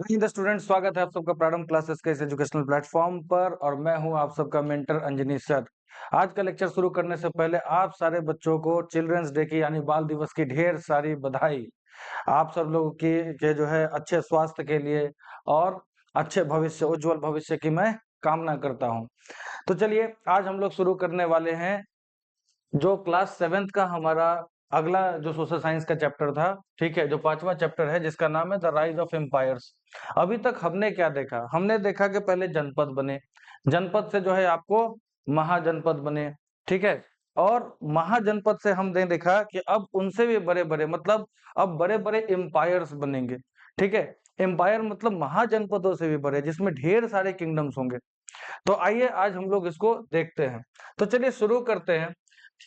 The student, स्वागत है आप सबका प्रारंभ क्लासेस के इस एजुकेशनल प्लेटफॉर्म पर और मैं हूं आप सबका मेंटर अंजनी सर। आज का लेक्चर शुरू करने से पहले आप सारे बच्चों को चिल्ड्रंस डे की यानी बाल दिवस की ढेर सारी बधाई। आप सब लोगों की के जो है अच्छे स्वास्थ्य के लिए और अच्छे भविष्य, उज्जवल भविष्य की मैं कामना करता हूं। तो चलिए आज हम लोग शुरू करने वाले हैं जो क्लास 7th का हमारा अगला जो सोशल साइंस का चैप्टर था। ठीक है, जो 5वां चैप्टर है जिसका नाम है द राइज ऑफ एम्पायर्स। अभी तक हमने क्या देखा? हमने देखा कि पहले जनपद बने, जनपद से जो है आपको महाजनपद बने। ठीक है, और महाजनपद से हमने देखा कि अब उनसे भी बड़े बड़े मतलब अब बड़े बड़े एम्पायर्स बनेंगे। ठीक है, एम्पायर मतलब महाजनपदों से भी बड़े, जिसमें ढेर सारे किंगडम्स होंगे। तो आइए आज हम लोग इसको देखते हैं। तो चलिए शुरू करते हैं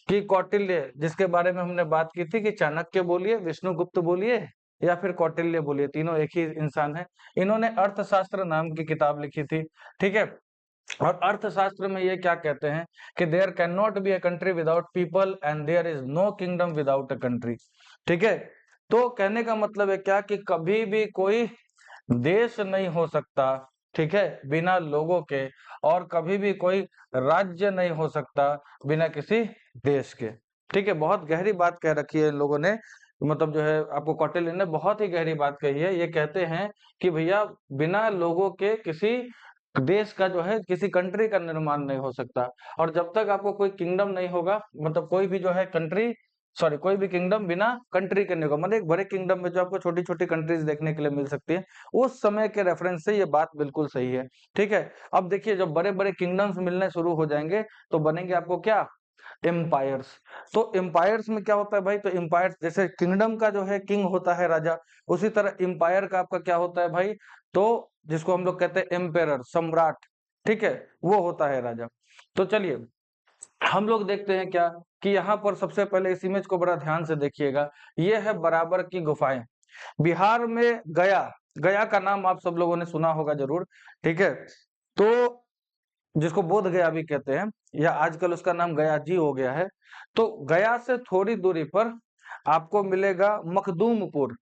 कि कौटिल्य, जिसके बारे में हमने बात की थी कि चाणक्य बोलिए, विष्णुगुप्त बोलिए या फिर कौटिल्य बोलिए, तीनों एक ही इंसान है। इन्होंने अर्थशास्त्र नाम की किताब लिखी थी। ठीक है, और अर्थशास्त्र में ये क्या कहते हैं कि there can not be a country without people and there is no kingdom without a country. ठीक है, तो कहने का मतलब है क्या कि कभी भी कोई देश नहीं हो सकता, ठीक है, बिना लोगों के, और कभी भी कोई राज्य नहीं हो सकता बिना किसी देश के। ठीक है, बहुत गहरी बात कह रखी है इन लोगों ने। मतलब जो है आपको कौटिल्य ने बहुत ही गहरी बात कही है। ये कहते हैं कि भैया बिना लोगों के किसी देश का जो है किसी कंट्री का निर्माण नहीं हो सकता। और जब तक आपको कोई किंगडम नहीं होगा, मतलब कोई भी जो है कंट्री, सॉरी, कोई भी किंगडम बिना कंट्री के नहीं होगा। मतलब एक बड़े किंगडम में जो आपको छोटी छोटी कंट्रीज देखने के लिए मिल सकती है, उस समय के रेफरेंस से ये बात बिल्कुल सही है। ठीक है, अब देखिए जब बड़े बड़े किंगडम्स मिलने शुरू हो जाएंगे तो बनेंगे आपको क्या? एम्पायर्स। तो एम्पायर्स में क्या होता है भाई? तो एम्पायर्स जैसे किंगडम का जो है किंग होता है राजा, उसी तरह एम्पायर का आपका क्या होता है भाई? तो जिसको हम लोग कहते हैं एम्पेरर, सम्राट। ठीक है, वो होता है राजा। तो चलिए हम लोग देखते हैं क्या कि यहाँ पर सबसे पहले इस इमेज को बड़ा ध्यान से देखिएगा। ये है बराबर की गुफाएं, बिहार में गया। गया का नाम आप सब लोगों ने सुना होगा जरूर। ठीक है, तो जिसको बोध गया भी कहते हैं, या आजकल उसका नाम गया जी हो गया है। तो गया से थोड़ी दूरी पर आपको मिलेगा मखदूमपुर।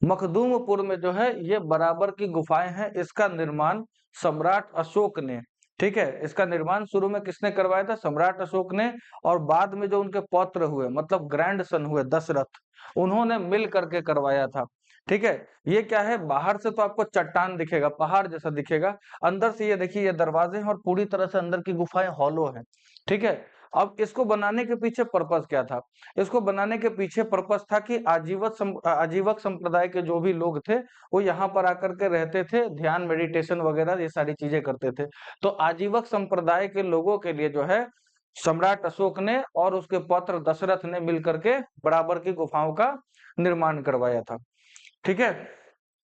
मखदूमपुर में जो है ये बराबर की गुफाएं हैं। इसका निर्माण सम्राट अशोक ने, ठीक है, इसका निर्माण शुरू में किसने करवाया था? सम्राट अशोक ने। और बाद में जो उनके पौत्र हुए, मतलब ग्रैंड सन हुए दशरथ, उन्होंने मिल करके करवाया था। ठीक है, ये क्या है? बाहर से तो आपको चट्टान दिखेगा, पहाड़ जैसा दिखेगा। अंदर से ये देखिए, ये दरवाजे हैं और पूरी तरह से अंदर की गुफाएं हॉलो है। ठीक है, अब इसको बनाने के पीछे पर्पस क्या था? इसको बनाने के पीछे पर्पस था कि आजीवक संप्रदाय के जो भी लोग थे वो यहाँ पर आकर के रहते थे, ध्यान मेडिटेशन वगैरह ये सारी चीजें करते थे। तो आजीवक संप्रदाय के लोगों के लिए जो है सम्राट अशोक ने और उसके पुत्र दशरथ ने मिलकर के बराबर की गुफाओं का निर्माण करवाया था। ठीक है,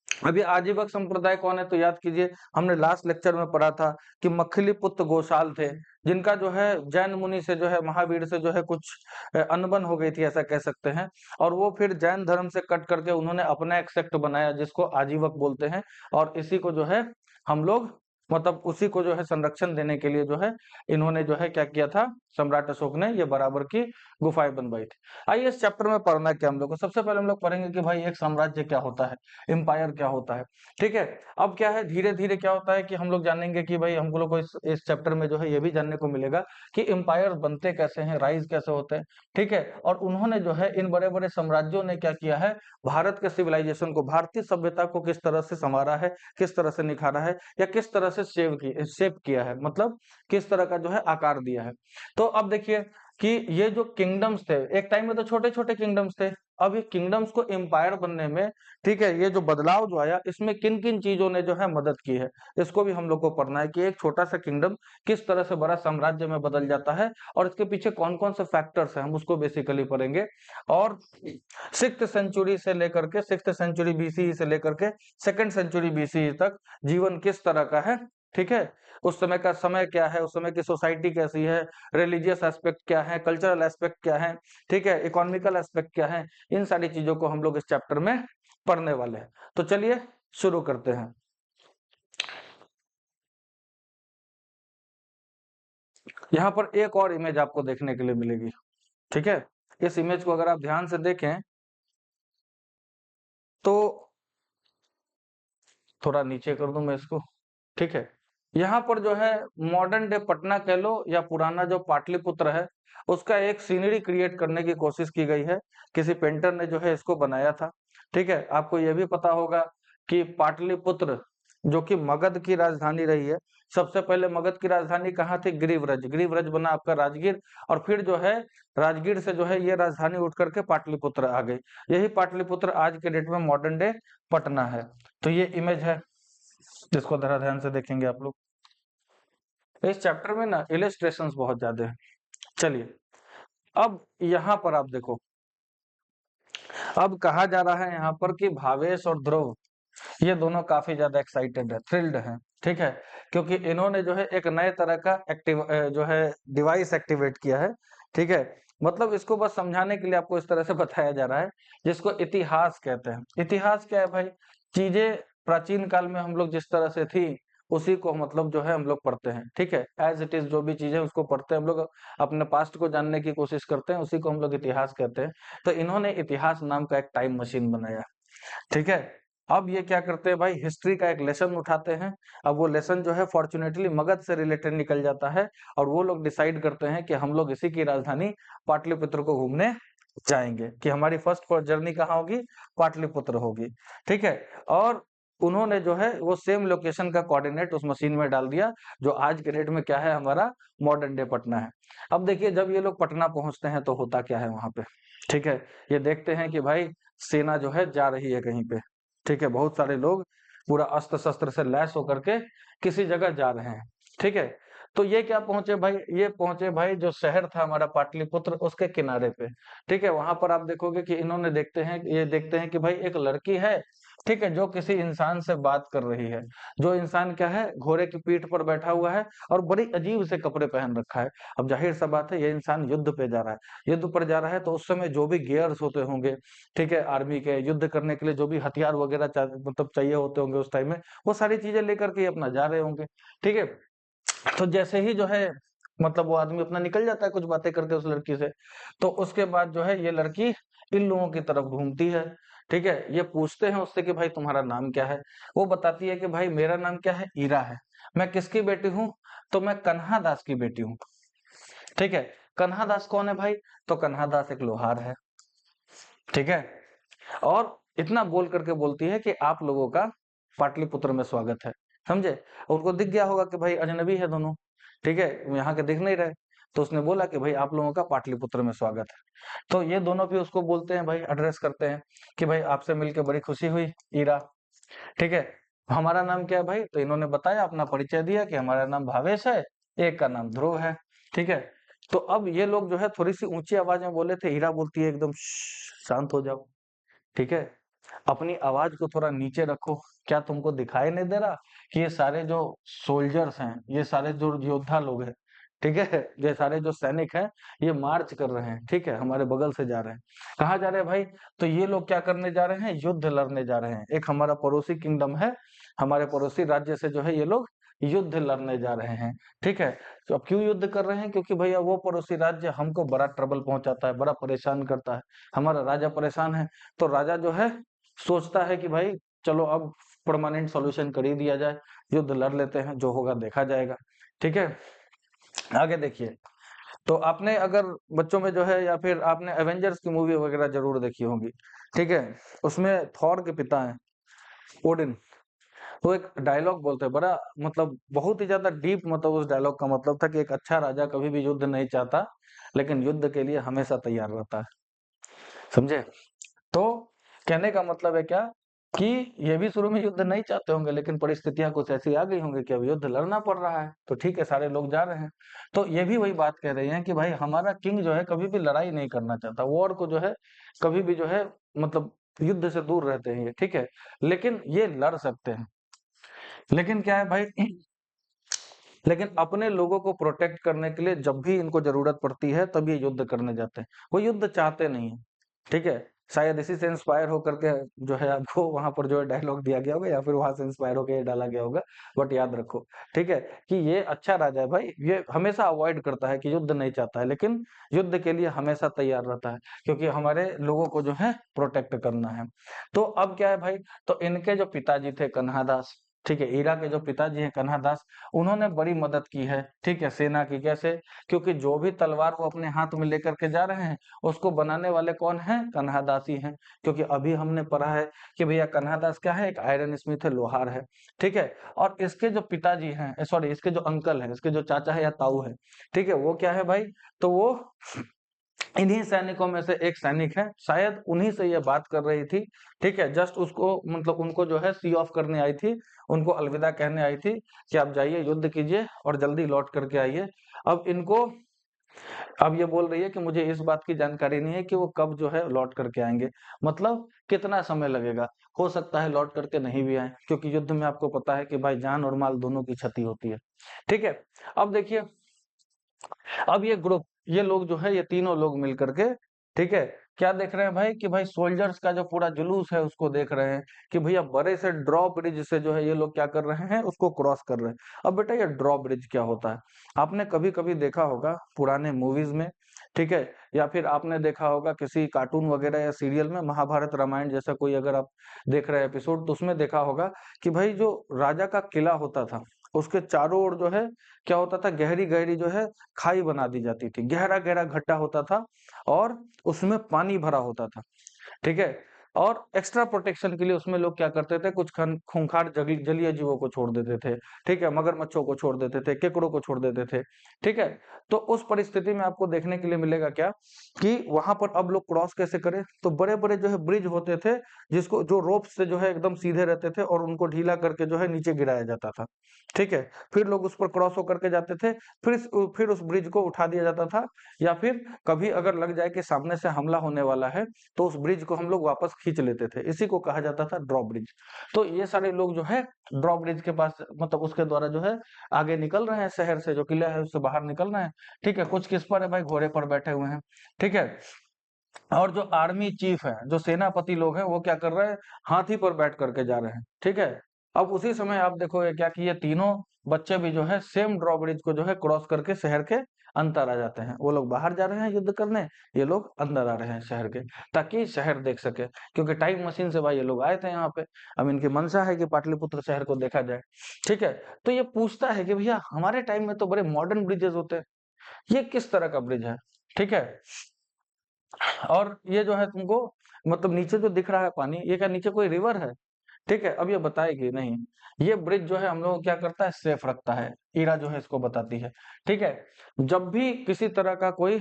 अभी आजीवक संप्रदाय कौन है तो याद कीजिए, हमने लास्ट लेक्चर में पढ़ा था कि मखली पुत्र गोशाल थे, जिनका जो है जैन मुनि से जो है, महावीर से जो है कुछ अनबन हो गई थी ऐसा कह सकते हैं। और वो फिर जैन धर्म से कट करके उन्होंने अपना एक सेक्ट बनाया जिसको आजीवक बोलते हैं। और इसी को जो है हम लोग, मतलब उसी को जो है संरक्षण देने के लिए जो है इन्होंने जो है क्या किया था, सम्राट अशोक ने ये बराबर की गुफाएं बनवाई थी। आइए इस चैप्टर में पढ़ना क्या हम लोग को, सबसे पहले हम लोग पढ़ेंगे कि भाई एक साम्राज्य क्या होता है, एम्पायर क्या होता है। ठीक है, अब क्या है, धीरे धीरे क्या होता है कि हम लोग जानेंगे कि भाई हम लोग को इस चैप्टर में जो है ये भी जानने को मिलेगा कि एम्पायर बनते कैसे हैं, राइज कैसे होते हैं। ठीक है, और उन्होंने जो है इन बड़े बड़े साम्राज्यों ने क्या किया है, भारत के सिविलाइजेशन को, भारतीय सभ्यता को किस तरह से संवारा है, किस तरह से निखारा है, या किस तरह से शेप किया है, मतलब किस तरह का जो है आकार दिया है। तो अब देखिए कि ये जो किंगडम्स थे, एक टाइम में तो छोटे छोटे किंगडम्स थे, अब ये किंगडम्स को एम्पायर बनने में, ठीक है, ये जो बदलाव जो आया इसमें किन किन चीजों ने जो है मदद की है, इसको भी हम लोग को पढ़ना है कि एक छोटा सा किंगडम किस तरह से बड़ा साम्राज्य में बदल जाता है और इसके पीछे कौन कौन से फैक्टर्स हैं, हम उसको बेसिकली पढ़ेंगे। और 6th सेंचुरी से लेकर के, 6th सेंचुरी बीसीई से लेकर के 2nd सेंचुरी बीसीई तक जीवन किस तरह का है। ठीक है, उस समय का समय क्या है, उस समय की सोसाइटी कैसी है, रिलीजियस एस्पेक्ट क्या है, कल्चरल एस्पेक्ट क्या है, ठीक है, इकोनॉमिकल एस्पेक्ट क्या है, इन सारी चीजों को हम लोग इस चैप्टर में पढ़ने वाले हैं। तो चलिए शुरू करते हैं। यहाँ पर एक और इमेज आपको देखने के लिए मिलेगी। ठीक है, इस इमेज को अगर आप ध्यान से देखें तो थोड़ा नीचे कर दूं मैं इसको, ठीक है। यहाँ पर जो है मॉडर्न डे पटना कह लो या पुराना जो पाटलिपुत्र है, उसका एक सीनरी क्रिएट करने की कोशिश की गई है। किसी पेंटर ने जो है इसको बनाया था, ठीक है। आपको यह भी पता होगा कि पाटलिपुत्र जो कि मगध की राजधानी रही है, सबसे पहले मगध की राजधानी कहाँ थी? गिरिव्रज। गिरिव्रज बना आपका राजगीर, और फिर जो है राजगीर से जो है ये राजधानी उठ करके पाटलिपुत्र आ गई। यही पाटलिपुत्र आज के डेट में मॉडर्न डे पटना है। तो ये इमेज है, जिसको जरा ध्यान से देखेंगे आप लोग। इस चैप्टर में ना इलिस्ट्रेशंस बहुत ज्यादा है। चलिए, अब यहाँ पर आप देखो, अब कहा जा रहा है यहाँ पर कि भावेश और ध्रुव ये दोनों काफी ज्यादा एक्साइटेड है, थ्रिल्ड है, ठीक है। क्योंकि इन्होंने जो है एक नए तरह का जो है डिवाइस एक्टिवेट किया है, ठीक है। मतलब इसको बस समझाने के लिए आपको इस तरह से बताया जा रहा है, जिसको इतिहास कहते हैं। इतिहास क्या है भाई? चीजें प्राचीन काल में हम लोग जिस तरह से थी, उसी को मतलब जो है हम लोग पढ़ते हैं, ठीक है। एज इट इज जो भी चीजें उसको पढ़ते हैं हम लोग, अपने पास्ट को जानने की कोशिश करते हैं, उसी को हम लोग इतिहास कहते हैं। तो इन्होंने इतिहास नाम का एक टाइम मशीन बनाया, ठीक है। अब ये क्या करते हैं भाई? हिस्ट्री का एक लेसन उठाते हैं। अब वो लेसन जो है फॉर्चुनेटली मगध से रिलेटेड निकल जाता है, और वो लोग डिसाइड करते हैं कि हम लोग इसी की राजधानी पाटलिपुत्र को घूमने जाएंगे, कि हमारी फर्स्ट जर्नी कहाँ होगी? पाटलिपुत्र होगी, ठीक है। और उन्होंने जो है वो सेम लोकेशन का कोऑर्डिनेट उस मशीन में डाल दिया, जो आज के डेट में क्या है? हमारा मॉडर्न डे पटना है। अब देखिए, जब ये लोग पटना पहुंचते हैं तो होता क्या है वहां पे, ठीक है। ये देखते हैं कि भाई सेना जो है जा रही है कहीं पे, ठीक है। बहुत सारे लोग पूरा अस्त्र शस्त्र से लैस होकर के किसी जगह जा रहे हैं, ठीक है। तो ये क्या पहुंचे भाई? ये पहुंचे भाई जो शहर था हमारा पाटलिपुत्र, उसके किनारे पे, ठीक है। वहां पर आप देखोगे कि इन्होंने देखते हैं कि भाई एक लड़की है, ठीक है, जो किसी इंसान से बात कर रही है। जो इंसान क्या है? घोड़े की पीठ पर बैठा हुआ है और बड़ी अजीब से कपड़े पहन रखा है। अब जाहिर सा बात है, ये इंसान युद्ध पे जा रहा है। युद्ध पर जा रहा है तो उस समय जो भी गियर्स होते होंगे, ठीक है, आर्मी के युद्ध करने के लिए जो भी हथियार वगैरह मतलब चाहिए होते होंगे उस टाइम में, वो सारी चीजें लेकर के अपना जा रहे होंगे, ठीक है। तो जैसे ही जो है मतलब वो आदमी अपना निकल जाता है कुछ बातें करके उस लड़की से, तो उसके बाद जो है ये लड़की इन लोगों की तरफ घूमती है, ठीक है। ये पूछते हैं उससे कि भाई तुम्हारा नाम क्या है? वो बताती है कि भाई मेरा नाम क्या है? ईरा है। मैं किसकी बेटी हूँ? तो मैं कन्हा दास की बेटी हूँ, ठीक है। कन्हा दास कौन है भाई? तो कन्हा दास एक लोहार है, ठीक है। और इतना बोल करके बोलती है कि आप लोगों का पाटलिपुत्र में स्वागत है, समझे। उनको दिख गया होगा कि भाई अजनबी है दोनों, ठीक है, यहाँ के दिख नहीं रहे। तो उसने बोला कि भाई आप लोगों का पाटलिपुत्र में स्वागत है। तो ये दोनों भी उसको बोलते हैं भाई, एड्रेस करते हैं कि भाई आपसे मिलकर बड़ी खुशी हुई ईरा, ठीक है। हमारा नाम क्या है भाई? तो इन्होंने बताया, अपना परिचय दिया कि हमारा नाम भावेश है, एक का नाम ध्रुव है, ठीक है। तो अब ये लोग जो है थोड़ी सी ऊंची आवाज में बोले थे। हीरा बोलती है एकदम शांत हो जाओ, ठीक है। अपनी आवाज को थोड़ा नीचे रखो। क्या तुमको दिखाई नहीं दे रहा कि ये सारे जो सोल्जर्स हैं, ये सारे जो योद्धा लोग हैं, ठीक है, ये सारे जो सैनिक हैं, ये मार्च कर रहे हैं, ठीक है, हमारे बगल से जा रहे हैं। कहाँ जा रहे हैं भाई? तो ये लोग क्या करने जा रहे हैं? युद्ध लड़ने जा रहे हैं। एक हमारा पड़ोसी किंगडम है, हमारे पड़ोसी राज्य से जो है ये लोग युद्ध लड़ने जा रहे हैं, ठीक है। तो अब क्यों युद्ध कर रहे हैं? क्योंकि भैया वो पड़ोसी राज्य हमको बड़ा ट्रबल पहुंचाता है, बड़ा परेशान करता है, हमारा राजा परेशान है। तो राजा जो है सोचता है कि भाई चलो अब परमानेंट सॉल्यूशन कर ही दिया जाए, युद्ध लड़ लेते हैं, जो होगा देखा जाएगा, ठीक है। आगे देखिए, तो आपने अगर बच्चों में जो है या फिर आपने एवेंजर्स की मूवी वगैरह जरूर देखी होगी, ठीक है। उसमें थॉर के पिता हैं ओडिन, वो एक डायलॉग बोलते हैं, बड़ा मतलब बहुत ही ज्यादा डीप, मतलब उस डायलॉग का मतलब था कि एक अच्छा राजा कभी भी युद्ध नहीं चाहता, लेकिन युद्ध के लिए हमेशा तैयार रहता है, समझे। तो कहने का मतलब है क्या, कि ये भी शुरू में युद्ध नहीं चाहते होंगे, लेकिन परिस्थितियां कुछ ऐसी आ गई होंगी कि अब युद्ध लड़ना पड़ रहा है, तो ठीक है, सारे लोग जा रहे हैं। तो ये भी वही बात कह रही हैं कि भाई हमारा किंग जो है कभी भी लड़ाई नहीं करना चाहता, वॉर को जो है कभी भी जो है मतलब युद्ध से दूर रहते हैं ये, ठीक है। लेकिन ये लड़ सकते हैं, लेकिन क्या है भाई, लेकिन अपने लोगों को प्रोटेक्ट करने के लिए जब भी इनको जरूरत पड़ती है तब ये युद्ध करने जाते हैं। वो युद्ध चाहते नहीं है, ठीक है। शायद इसी से इंस्पायर होकर के जो है आपको वहां पर जो है डायलॉग दिया गया होगा, या फिर वहां से इंस्पायर होकर ये डाला गया होगा। बट याद रखो, ठीक है, कि ये अच्छा राजा है भाई, ये हमेशा अवॉइड करता है कि युद्ध नहीं चाहता है, लेकिन युद्ध के लिए हमेशा तैयार रहता है, क्योंकि हमारे लोगों को जो है प्रोटेक्ट करना है। तो अब क्या है भाई, तो इनके जो पिताजी थे कन्हादास, ठीक है, ईरा के जो पिताजी हैं कन्हादास, उन्होंने बड़ी मदद की है, ठीक है, सेना की। कैसे? क्योंकि जो भी तलवार वो अपने हाथ में लेकर के जा रहे हैं, उसको बनाने वाले कौन हैं? कन्हादास ही हैं। क्योंकि अभी हमने पढ़ा है कि भैया कन्हादास क्या है? एक आयरन स्मिथ है, लोहार है, ठीक है। और इसके जो पिताजी हैं, सॉरी, इसके जो अंकल है, इसके जो चाचा है या ताऊ है, ठीक है, वो क्या है भाई? तो वो इन्हीं सैनिकों में से एक सैनिक है, शायद उन्हीं से ये बात कर रही थी, ठीक है। जस्ट उसको मतलब उनको जो है सी ऑफ करने आई थी, उनको अलविदा कहने आई थी कि आप जाइए, युद्ध कीजिए और जल्दी लौट करके आइए। अब इनको अब ये बोल रही है कि मुझे इस बात की जानकारी नहीं है कि वो कब जो है लौट करके आएंगे, मतलब कितना समय लगेगा। हो सकता है लौट करके नहीं भी आए, क्योंकि युद्ध में आपको पता है कि भाई जान और माल दोनों की क्षति होती है, ठीक है। अब देखिए, अब ये ग्रुप, ये लोग जो है, ये तीनों लोग मिल करके, ठीक है, क्या देख रहे हैं भाई, कि भाई सोल्जर्स का जो पूरा जुलूस है उसको देख रहे हैं, कि भैया बड़े से ड्रॉ ब्रिज से जो है ये लोग क्या कर रहे हैं, उसको क्रॉस कर रहे हैं। अब बेटा, ये ड्रॉ ब्रिज क्या होता है? आपने कभी कभी देखा होगा पुराने मूवीज में, ठीक है, या फिर आपने देखा होगा किसी कार्टून वगैरह या सीरियल में, महाभारत रामायण जैसा कोई अगर आप देख रहे हैं एपिसोड, तो उसमें देखा होगा कि भाई जो राजा का किला होता था, उसके चारों ओर जो है क्या होता था, गहरी गहरी जो है खाई बना दी जाती थी, गहरा गहरा गड्ढा होता था, और उसमें पानी भरा होता था, ठीक है। और एक्स्ट्रा प्रोटेक्शन के लिए उसमें लोग क्या करते थे, कुछ खूंखार जलीय जीवों को छोड़ देते थे, ठीक है, मगरमच्छों को छोड़ देते थे, केकड़ों को छोड़ देते थे, ठीक है। तो उस परिस्थिति में आपको देखने के लिए मिलेगा क्या, कि वहां पर अब लोग क्रॉस कैसे करें, तो बड़े बड़े जो है ब्रिज होते थे, जिसको जो रोप से जो है एकदम सीधे रहते थे, और उनको ढीला करके जो है नीचे गिराया जाता था, ठीक है। फिर लोग उस पर क्रॉस होकर के जाते थे, फिर उस ब्रिज को उठा दिया जाता था, या फिर कभी अगर लग जाए कि सामने से हमला होने वाला है, तो उस ब्रिज को हम लोग वापस खींच लेते थे, इसी को कहा जाता था ड्रॉ ब्रिज। तो ये सारे लोग जो है ड्रॉ ब्रिज के पास, मतलब उसके द्वारा जो है आगे निकल रहे हैं, शहर से जो किला है उससे बाहर निकल रहे हैं, ठीक है। कुछ किस पर है भाई? घोड़े पर बैठे हुए हैं, ठीक है। और जो आर्मी चीफ है, जो सेनापति लोग हैं, वो क्या कर रहे हैं? हाथी पर बैठ करके जा रहे हैं, ठीक है। अब उसी समय आप देखोगे क्या, कि ये तीनों बच्चे भी जो है सेम ड्रॉब्रिज को जो है क्रॉस करके शहर के अंदर आ जाते हैं। वो लोग बाहर जा रहे हैं युद्ध करने, ये लोग अंदर आ रहे हैं शहर के, ताकि शहर देख सके, क्योंकि टाइम मशीन से भाई ये लोग आए थे यहाँ पे। अब इनकी मंशा है कि पाटलिपुत्र शहर को देखा जाए, ठीक है। तो ये पूछता है कि भैया हमारे टाइम में तो बड़े मॉडर्न ब्रिजेस होते हैं, ये किस तरह का ब्रिज है, ठीक है। और ये जो है तुमको, मतलब नीचे जो दिख रहा है पानी, ये क्या नीचे कोई रिवर है? ठीक है, अब ये बताएगी नहीं। ये ब्रिज जो है हम लोग को क्या करता है, सेफ रखता है। ईरा जो है इसको बताती है, ठीक है। जब भी किसी तरह का कोई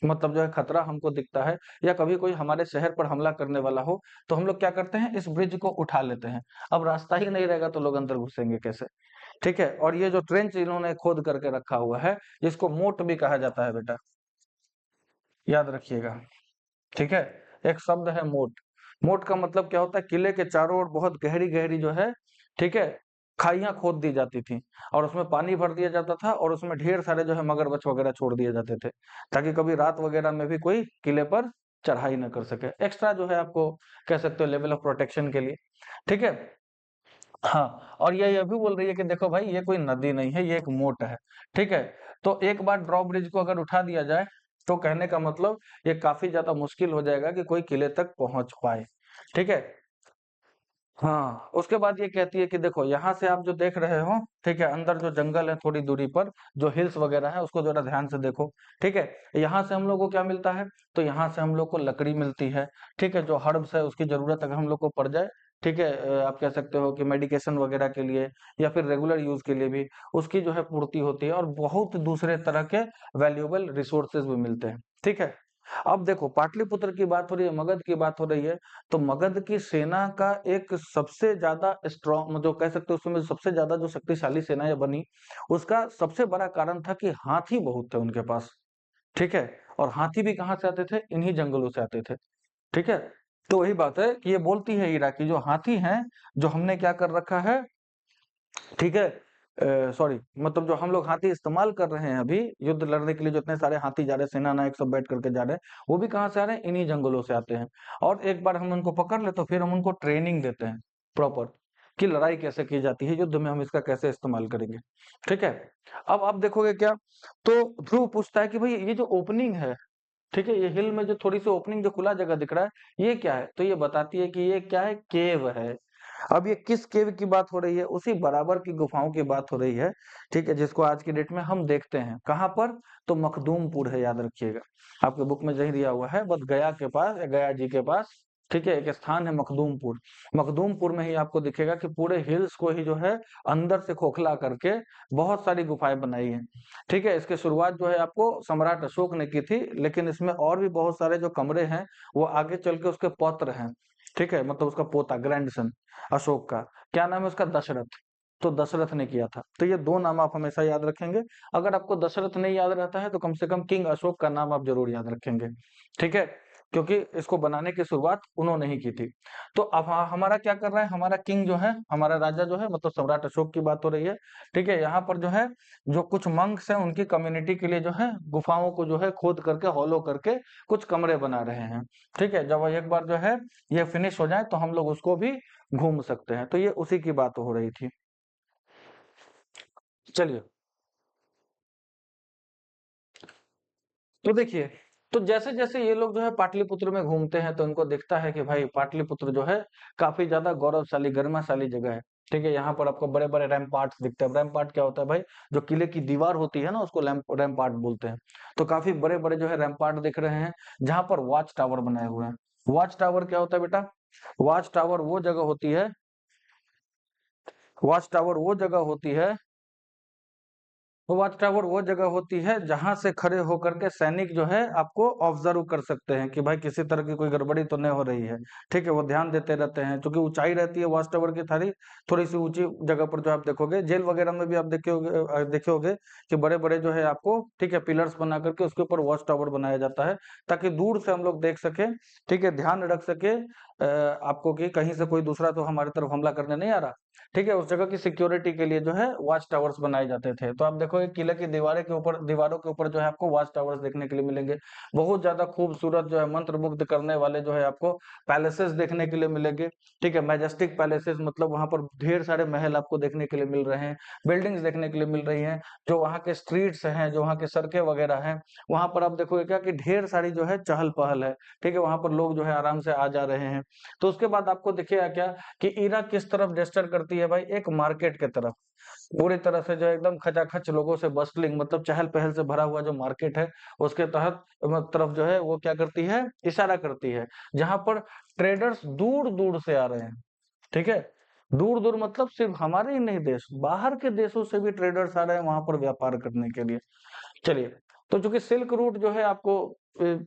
मतलब जो है खतरा हमको दिखता है, या कभी कोई हमारे शहर पर हमला करने वाला हो, तो हम लोग क्या करते हैं, इस ब्रिज को उठा लेते हैं। अब रास्ता ही नहीं रहेगा तो लोग अंदर घुसेंगे कैसे, ठीक है। और ये जो ट्रेंच इन्होंने खोद करके रखा हुआ है, जिसको मोट भी कहा जाता है बेटा, याद रखिएगा, ठीक है। एक शब्द है मोट। मोट का मतलब क्या होता है, किले के चारों ओर बहुत गहरी गहरी जो है, ठीक है, खाइयां खोद दी जाती थी, और उसमें पानी भर दिया जाता था, और उसमें ढेर सारे जो है मगरमच्छ वगैरह छोड़ दिए जाते थे, ताकि कभी रात वगैरह में भी कोई किले पर चढ़ाई न कर सके। एक्स्ट्रा जो है आपको कह सकते हो लेवल ऑफ प्रोटेक्शन के लिए, ठीक है। हाँ, और ये भी बोल रही है कि देखो भाई, ये कोई नदी नहीं है, ये एक मोट है, ठीक है। तो एक बार ड्रॉब्रिज को अगर उठा दिया जाए, तो कहने का मतलब ये काफी ज्यादा मुश्किल हो जाएगा कि कोई किले तक पहुंच पाए, ठीक है। हाँ, उसके बाद ये कहती है कि देखो यहाँ से आप जो देख रहे हो, ठीक है, अंदर जो जंगल है थोड़ी दूरी पर, जो हिल्स वगैरह है, उसको जरा ध्यान से देखो, ठीक है। यहाँ से हम लोग को क्या मिलता है, तो यहाँ से हम लोग को लकड़ी मिलती है, ठीक है। जो हर्ब्स है उसकी जरूरत अगर हम लोग को पड़ जाए, ठीक है, आप कह सकते हो कि मेडिकेशन वगैरह के लिए, या फिर रेगुलर यूज के लिए भी उसकी जो है पूर्ति होती है, और बहुत दूसरे तरह के वैल्यूएबल रिसोर्सेज भी मिलते हैं, ठीक है। अब देखो, पाटलिपुत्र की बात हो रही है, मगध की बात हो रही है, तो मगध की सेना का एक सबसे ज्यादा स्ट्रॉन्ग, जो कह सकते हो उसमें सबसे ज्यादा जो शक्तिशाली सेना ये बनी, उसका सबसे बड़ा कारण था कि हाथी बहुत थे उनके पास, ठीक है। और हाथी भी कहाँ से आते थे, इन्हीं जंगलों से आते थे, ठीक है। तो वही बात है कि ये बोलती है ईरा की जो हाथी हैं, जो हमने क्या कर रखा है, ठीक है, सॉरी, मतलब जो हम लोग हाथी इस्तेमाल कर रहे हैं अभी युद्ध लड़ने के लिए, जो इतने सारे हाथी जा रहे हैं, सेना नायक सब बैठ करके जा रहे हैं, वो भी कहाँ से आ रहे हैं? इन्हीं जंगलों से आते हैं। और एक बार हम उनको पकड़ ले तो फिर हम उनको ट्रेनिंग देते हैं प्रॉपर, कि लड़ाई कैसे की जाती है, युद्ध में हम इसका कैसे इस्तेमाल करेंगे। ठीक है। अब आप देखोगे क्या, तो ध्रुव पूछता है कि भाई ये जो ओपनिंग है, ठीक है, ये हिल में जो थोड़ी सी ओपनिंग, जो खुला जगह दिख रहा है, ये क्या है? तो ये बताती है कि ये क्या है? केव है। अब ये किस केव की बात हो रही है? उसी बराबर की गुफाओं की बात हो रही है। ठीक है, जिसको आज की डेट में हम देखते हैं कहाँ पर? तो मखदूमपुर है, याद रखिएगा। आपके बुक में यही दिया हुआ है, बस गया के पास, गया जी के पास। ठीक है, एक स्थान है मखदूमपुर। मखदूमपुर में ही आपको दिखेगा कि पूरे हिल्स को ही जो है अंदर से खोखला करके बहुत सारी गुफाएं बनाई हैं। ठीक है, इसकी शुरुआत जो है आपको सम्राट अशोक ने की थी, लेकिन इसमें और भी बहुत सारे जो कमरे हैं वो आगे चल के उसके पौत्र हैं। ठीक है, मतलब उसका पोता, ग्रैंडसन अशोक का। क्या नाम है उसका? दशरथ। तो दशरथ ने किया था। तो ये दो नाम आप हमेशा याद रखेंगे। अगर आपको दशरथ नहीं याद रहता है तो कम से कम किंग अशोक का नाम आप जरूर याद रखेंगे। ठीक है, क्योंकि इसको बनाने की शुरुआत उन्होंने ही की थी। तो अब हमारा क्या कर रहा है? हमारा किंग जो है, हमारा राजा जो है, मतलब सम्राट अशोक की बात हो रही है। ठीक है, यहाँ पर जो है, जो कुछ मंक्स हैं उनकी कम्युनिटी के लिए जो है गुफाओं को जो है खोद करके, हॉलो करके कुछ कमरे बना रहे हैं। ठीक है, जब एक बार जो है ये फिनिश हो जाए तो हम लोग उसको भी घूम सकते हैं। तो ये उसी की बात हो रही थी। चलिए, तो देखिए, तो जैसे-जैसे ये लोग जो है पाटलिपुत्र में घूमते हैं तो इनको दिखता है कि भाई पाटलिपुत्र जो है काफ़ी ज़्यादा गौरवशाली, गरिमाशाली जगह है। ठीक है, यहाँ पर आपको बड़े-बड़े रैम्पार्ट्स दिखते हैं। रैम्पार्ट क्या होता है भाई? जो किले की दीवार होती है ना, उसको रैम्पार्ट बोलते हैं। तो काफ़ी बड़े-बड़े जो है रैम्पार्ट दिख रहे हैं, जहाँ पर वॉच टावर बनाए हुए हैं। वॉच टावर क्या होता है बेटा? वॉच टावर वो जगह होती है, वॉच टावर वो जगह होती है, तो वॉच टावर वो जगह होती है जहां से खड़े होकर के सैनिक जो है आपको ऑब्जर्व कर सकते हैं कि भाई किसी तरह की कोई गड़बड़ी तो नहीं हो रही है। ठीक है, वो ध्यान देते रहते हैं, क्योंकि ऊंचाई रहती है वॉच टावर की, थारी थोड़ी सी ऊंची जगह पर जो आप देखोगे, जेल वगैरह में भी आप देखे होगे कि बड़े बड़े जो है आपको, ठीक है, पिलर्स बना करके उसके ऊपर वॉच टावर बनाया जाता है, ताकि दूर से हम लोग देख सके। ठीक है, ध्यान रख सके आपको कि कहीं से कोई दूसरा तो हमारी तरफ हमला करने नहीं आ रहा। ठीक है, उस जगह की सिक्योरिटी के लिए जो है वॉच टावर्स बनाए जाते थे। तो आप देखो, एक किले की दीवारों के ऊपर जो है आपको वॉच टावर्स देखने के लिए मिलेंगे। बहुत ज्यादा खूबसूरत जो है मंत्रमुग्ध करने वाले जो है आपको पैलेसेस देखने के लिए मिलेंगे। ठीक है, मैजेस्टिक पैलेसेस, मतलब वहां पर ढेर सारे महल आपको देखने के लिए मिल रहे हैं, बिल्डिंग्स देखने के लिए मिल रही हैं। जो वहाँ के स्ट्रीट्स हैं, जो वहाँ के सड़कें वगैरह हैं, वहां पर आप देखोगे क्या कि ढेर सारी जो है चहल पहल है। ठीक है, वहां पर लोग जो है आराम से आ जा रहे हैं। तो उसके बाद आपको दिखेगा क्या कि इराक किस तरफ जेस्चर करती है भाई? एक मार्केट के तरफ। पूरी तरह से जो है एकदम खचाखच लोगों से बस्टलिंग, मतलब चहल पहल से भरा हुआ जो मार्केट है, उसके तहत तरफ जो है वो क्या करती है? इशारा करती है, जहां पर ट्रेडर्स दूर दूर से आ रहे हैं। ठीक है, दूर दूर मतलब सिर्फ हमारे ही नहीं देश, बाहर के देशों से भी ट्रेडर्स आ रहे हैं वहां पर व्यापार करने के लिए। चलिए, तो चूंकि सिल्क रूट जो है आपको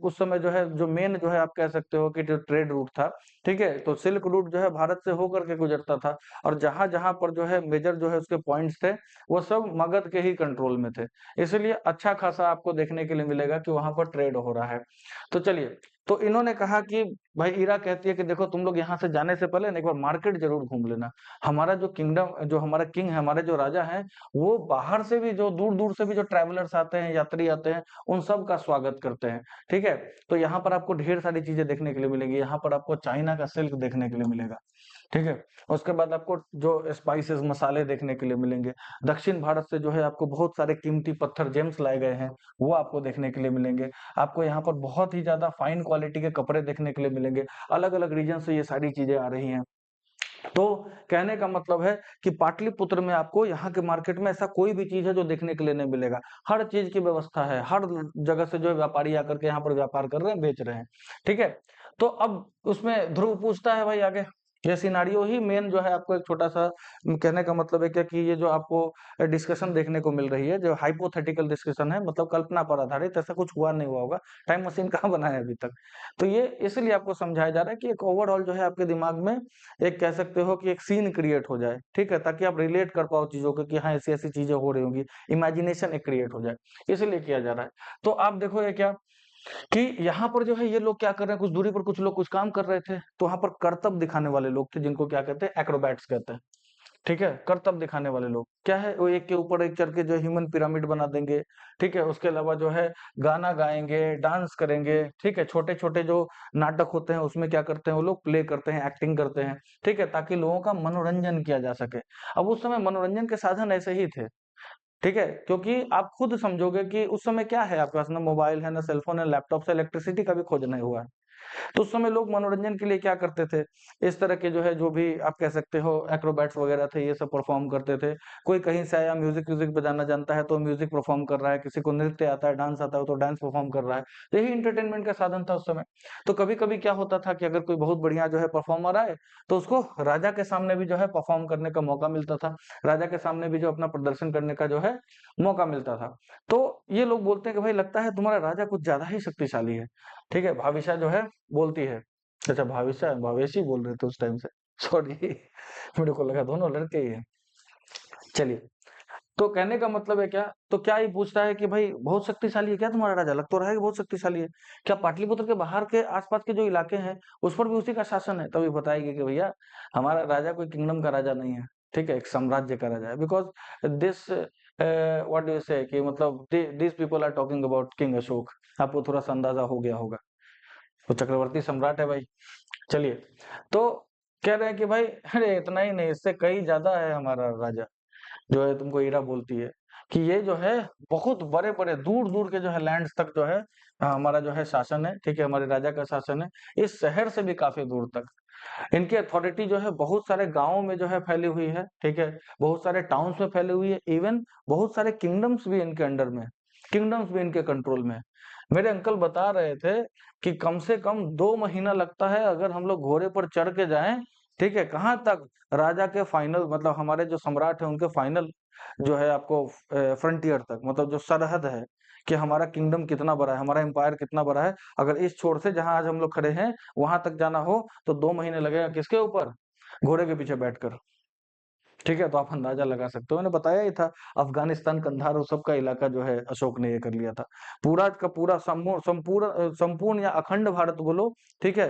उस समय जो है, जो मेन जो है आप कह सकते हो कि जो ट्रेड रूट था। ठीक है, तो सिल्क रूट जो है भारत से होकर के गुजरता था, और जहां जहां पर जो है मेजर जो है उसके पॉइंट्स थे, वो सब मगध के ही कंट्रोल में थे। इसलिए अच्छा खासा आपको देखने के लिए मिलेगा कि वहां पर ट्रेड हो रहा है। तो चलिए, तो इन्होंने कहा कि भाई, ईरा कहती है कि देखो तुम लोग यहाँ से जाने से पहले ना एक बार मार्केट जरूर घूम लेना। हमारा जो किंगडम, जो हमारा किंग है, हमारे जो राजा है, वो बाहर से भी, जो दूर दूर से भी जो ट्रैवलर्स आते हैं, यात्री आते हैं, उन सब का स्वागत करते हैं। ठीक है, तो यहाँ पर आपको ढेर सारी चीजें देखने के लिए मिलेंगी। यहाँ पर आपको चाइना का सिल्क देखने के लिए मिलेगा। ठीक है, उसके बाद आपको जो स्पाइसेस, मसाले देखने के लिए मिलेंगे। दक्षिण भारत से जो है आपको बहुत सारे कीमती पत्थर, जेम्स लाए गए हैं, वो आपको देखने के लिए मिलेंगे। आपको यहाँ पर बहुत ही ज्यादा फाइन क्वालिटी के कपड़े देखने के लिए मिलेंगे। अलग अलग रीजन से ये सारी चीजें आ रही हैं। तो कहने का मतलब है कि पाटलिपुत्र में आपको, यहाँ के मार्केट में ऐसा कोई भी चीज है जो देखने के लिए नहीं मिलेगा। हर चीज की व्यवस्था है, हर जगह से जो है व्यापारी आकर के यहाँ पर व्यापार कर रहे हैं, बेच रहे हैं। ठीक है, तो अब उसमें ध्रुव पूछता है भाई आगे, ये सिनारियो ही मेन जो है आपको एक छोटा सा कहने का मतलब है क्या कि ये जो आपको डिस्कशन देखने को मिल रही है, जो हाइपोथेटिकल डिस्कशन है, मतलब कल्पना पर आधारित, ऐसा कुछ हुआ नहीं हुआ होगा, टाइम मशीन कहाँ बना है अभी तक। तो ये इसलिए आपको समझाया जा रहा है कि एक ओवरऑल जो है आपके दिमाग में एक कह सकते हो कि एक सीन क्रिएट हो जाए। ठीक है, ताकि आप रिलेट कर पाओ चीजों को कि हाँ ऐसी ऐसी चीजें हो रही होंगी, इमेजिनेशन एक क्रिएट हो जाए, इसलिए किया जा रहा है। तो आप देखो ये क्या कि यहाँ पर जो है ये लोग क्या कर रहे हैं, कुछ दूरी पर कुछ लोग कुछ काम कर रहे थे, तो वहां पर करतब दिखाने वाले लोग थे, जिनको क्या कहते हैं? एक्रोबैट्स कहते हैं। ठीक है, करतब दिखाने वाले लोग क्या है, वो एक के ऊपर एक चढ़ के जो ह्यूमन पिरामिड बना देंगे। ठीक है, उसके अलावा जो है गाना गाएंगे, डांस करेंगे। ठीक है, छोटे छोटे जो नाटक होते हैं उसमें क्या करते हैं, वो लोग प्ले करते हैं, एक्टिंग करते हैं। ठीक है, ताकि लोगों का मनोरंजन किया जा सके। अब उस समय मनोरंजन के साधन ऐसे ही थे। ठीक है, क्योंकि आप खुद समझोगे कि उस समय क्या है, आपके पास ना मोबाइल है, ना सेलफोन है, लैपटॉप से इलेक्ट्रिसिटी का भी खोज नहीं हुआ है। तो उस समय लोग मनोरंजन के लिए क्या करते थे, इस तरह के जो है, जो भी आप कह सकते हो एक्रोबैट्स वगैरह थे, ये सब परफॉर्म करते थे। कोई कहीं से आया, म्यूजिक म्यूजिक बजाना जानता है तो म्यूजिक परफॉर्म कर रहा है, किसी को नृत्य आता है, डांस आता है तो डांस परफॉर्म कर रहा है। तो यही इंटरटेनमेंट का साधन था उस समय। तो कभी कभी क्या होता था कि अगर कोई बहुत बढ़िया जो है परफॉर्मर आए, तो उसको राजा के सामने भी जो है परफॉर्म करने का मौका मिलता था। राजा के सामने भी जो अपना प्रदर्शन करने का जो है मौका मिलता था। तो ये लोग बोलते हैं कि भाई लगता है तुम्हारा राजा कुछ ज्यादा ही शक्तिशाली है। ठीक है, भाविशा जो है बोलती है। अच्छा, भाविशा भावेशी बोल रहे थे उस टाइम से, सॉरी। मेरे को लगा दोनों लड़के ही हैं। चलिए, तो कहने का मतलब है क्या, तो क्या ये पूछता है कि भाई बहुत शक्तिशाली है क्या तुम्हारा राजा, लग तो रहा है कि बहुत शक्तिशाली है। क्या पाटलिपुत्र के बाहर के आसपास के जो इलाके हैं उस पर भी उसी का शासन है, तभी बताएगी कि भैया हमारा राजा कोई किंगडम का राजा नहीं है। ठीक है, एक साम्राज्य का राजा है। Because this what do you say कि मतलब this people are talking about king Ashok. आपको थोड़ा सा अंदाजा हो गया होगा, वो चक्रवर्ती सम्राट है भाई। चलिए, तो कह रहे हैं कि भाई अरे इतना ही नहीं, इससे कई ज्यादा है हमारा राजा, जो है तुमको ईरा बोलती है कि ये जो है बहुत बड़े बड़े दूर दूर के जो है लैंड्स तक जो है हमारा जो है शासन है। ठीक है, हमारे राजा का शासन है, इस शहर से भी काफी दूर तक। इनकी अथॉरिटी जो है बहुत सारे गांवों में जो है फैली हुई है। ठीक है, बहुत सारे टाउन्स में फैली हुई है, इवन बहुत सारे किंगडम्स भी इनके अंडर में, किंगडम्स भी इनके कंट्रोल में है। मेरे अंकल बता रहे थे कि कम से कम 2 महीना लगता है अगर हम लोग घोड़े पर चढ़ के जाएं। ठीक है, कहाँ तक, राजा के फाइनल मतलब हमारे जो सम्राट है उनके फाइनल जो है आपको फ्रंटियर तक, मतलब जो सरहद है कि हमारा किंगडम कितना बड़ा है, हमारा एम्पायर कितना बड़ा है। अगर इस छोर से जहां आज हम लोग खड़े हैं वहां तक जाना हो तो 2 महीने लगेगा, किसके ऊपर, घोड़े के पीछे बैठकर। ठीक है, तो आप अंदाजा लगा सकते हो, मैंने बताया ही था। अफगानिस्तान, कंधार, उस सब का इलाका जो है अशोक ने ये कर लिया था। पूरा का पूरा संपूर्ण या अखंड भारत बोलो। ठीक है,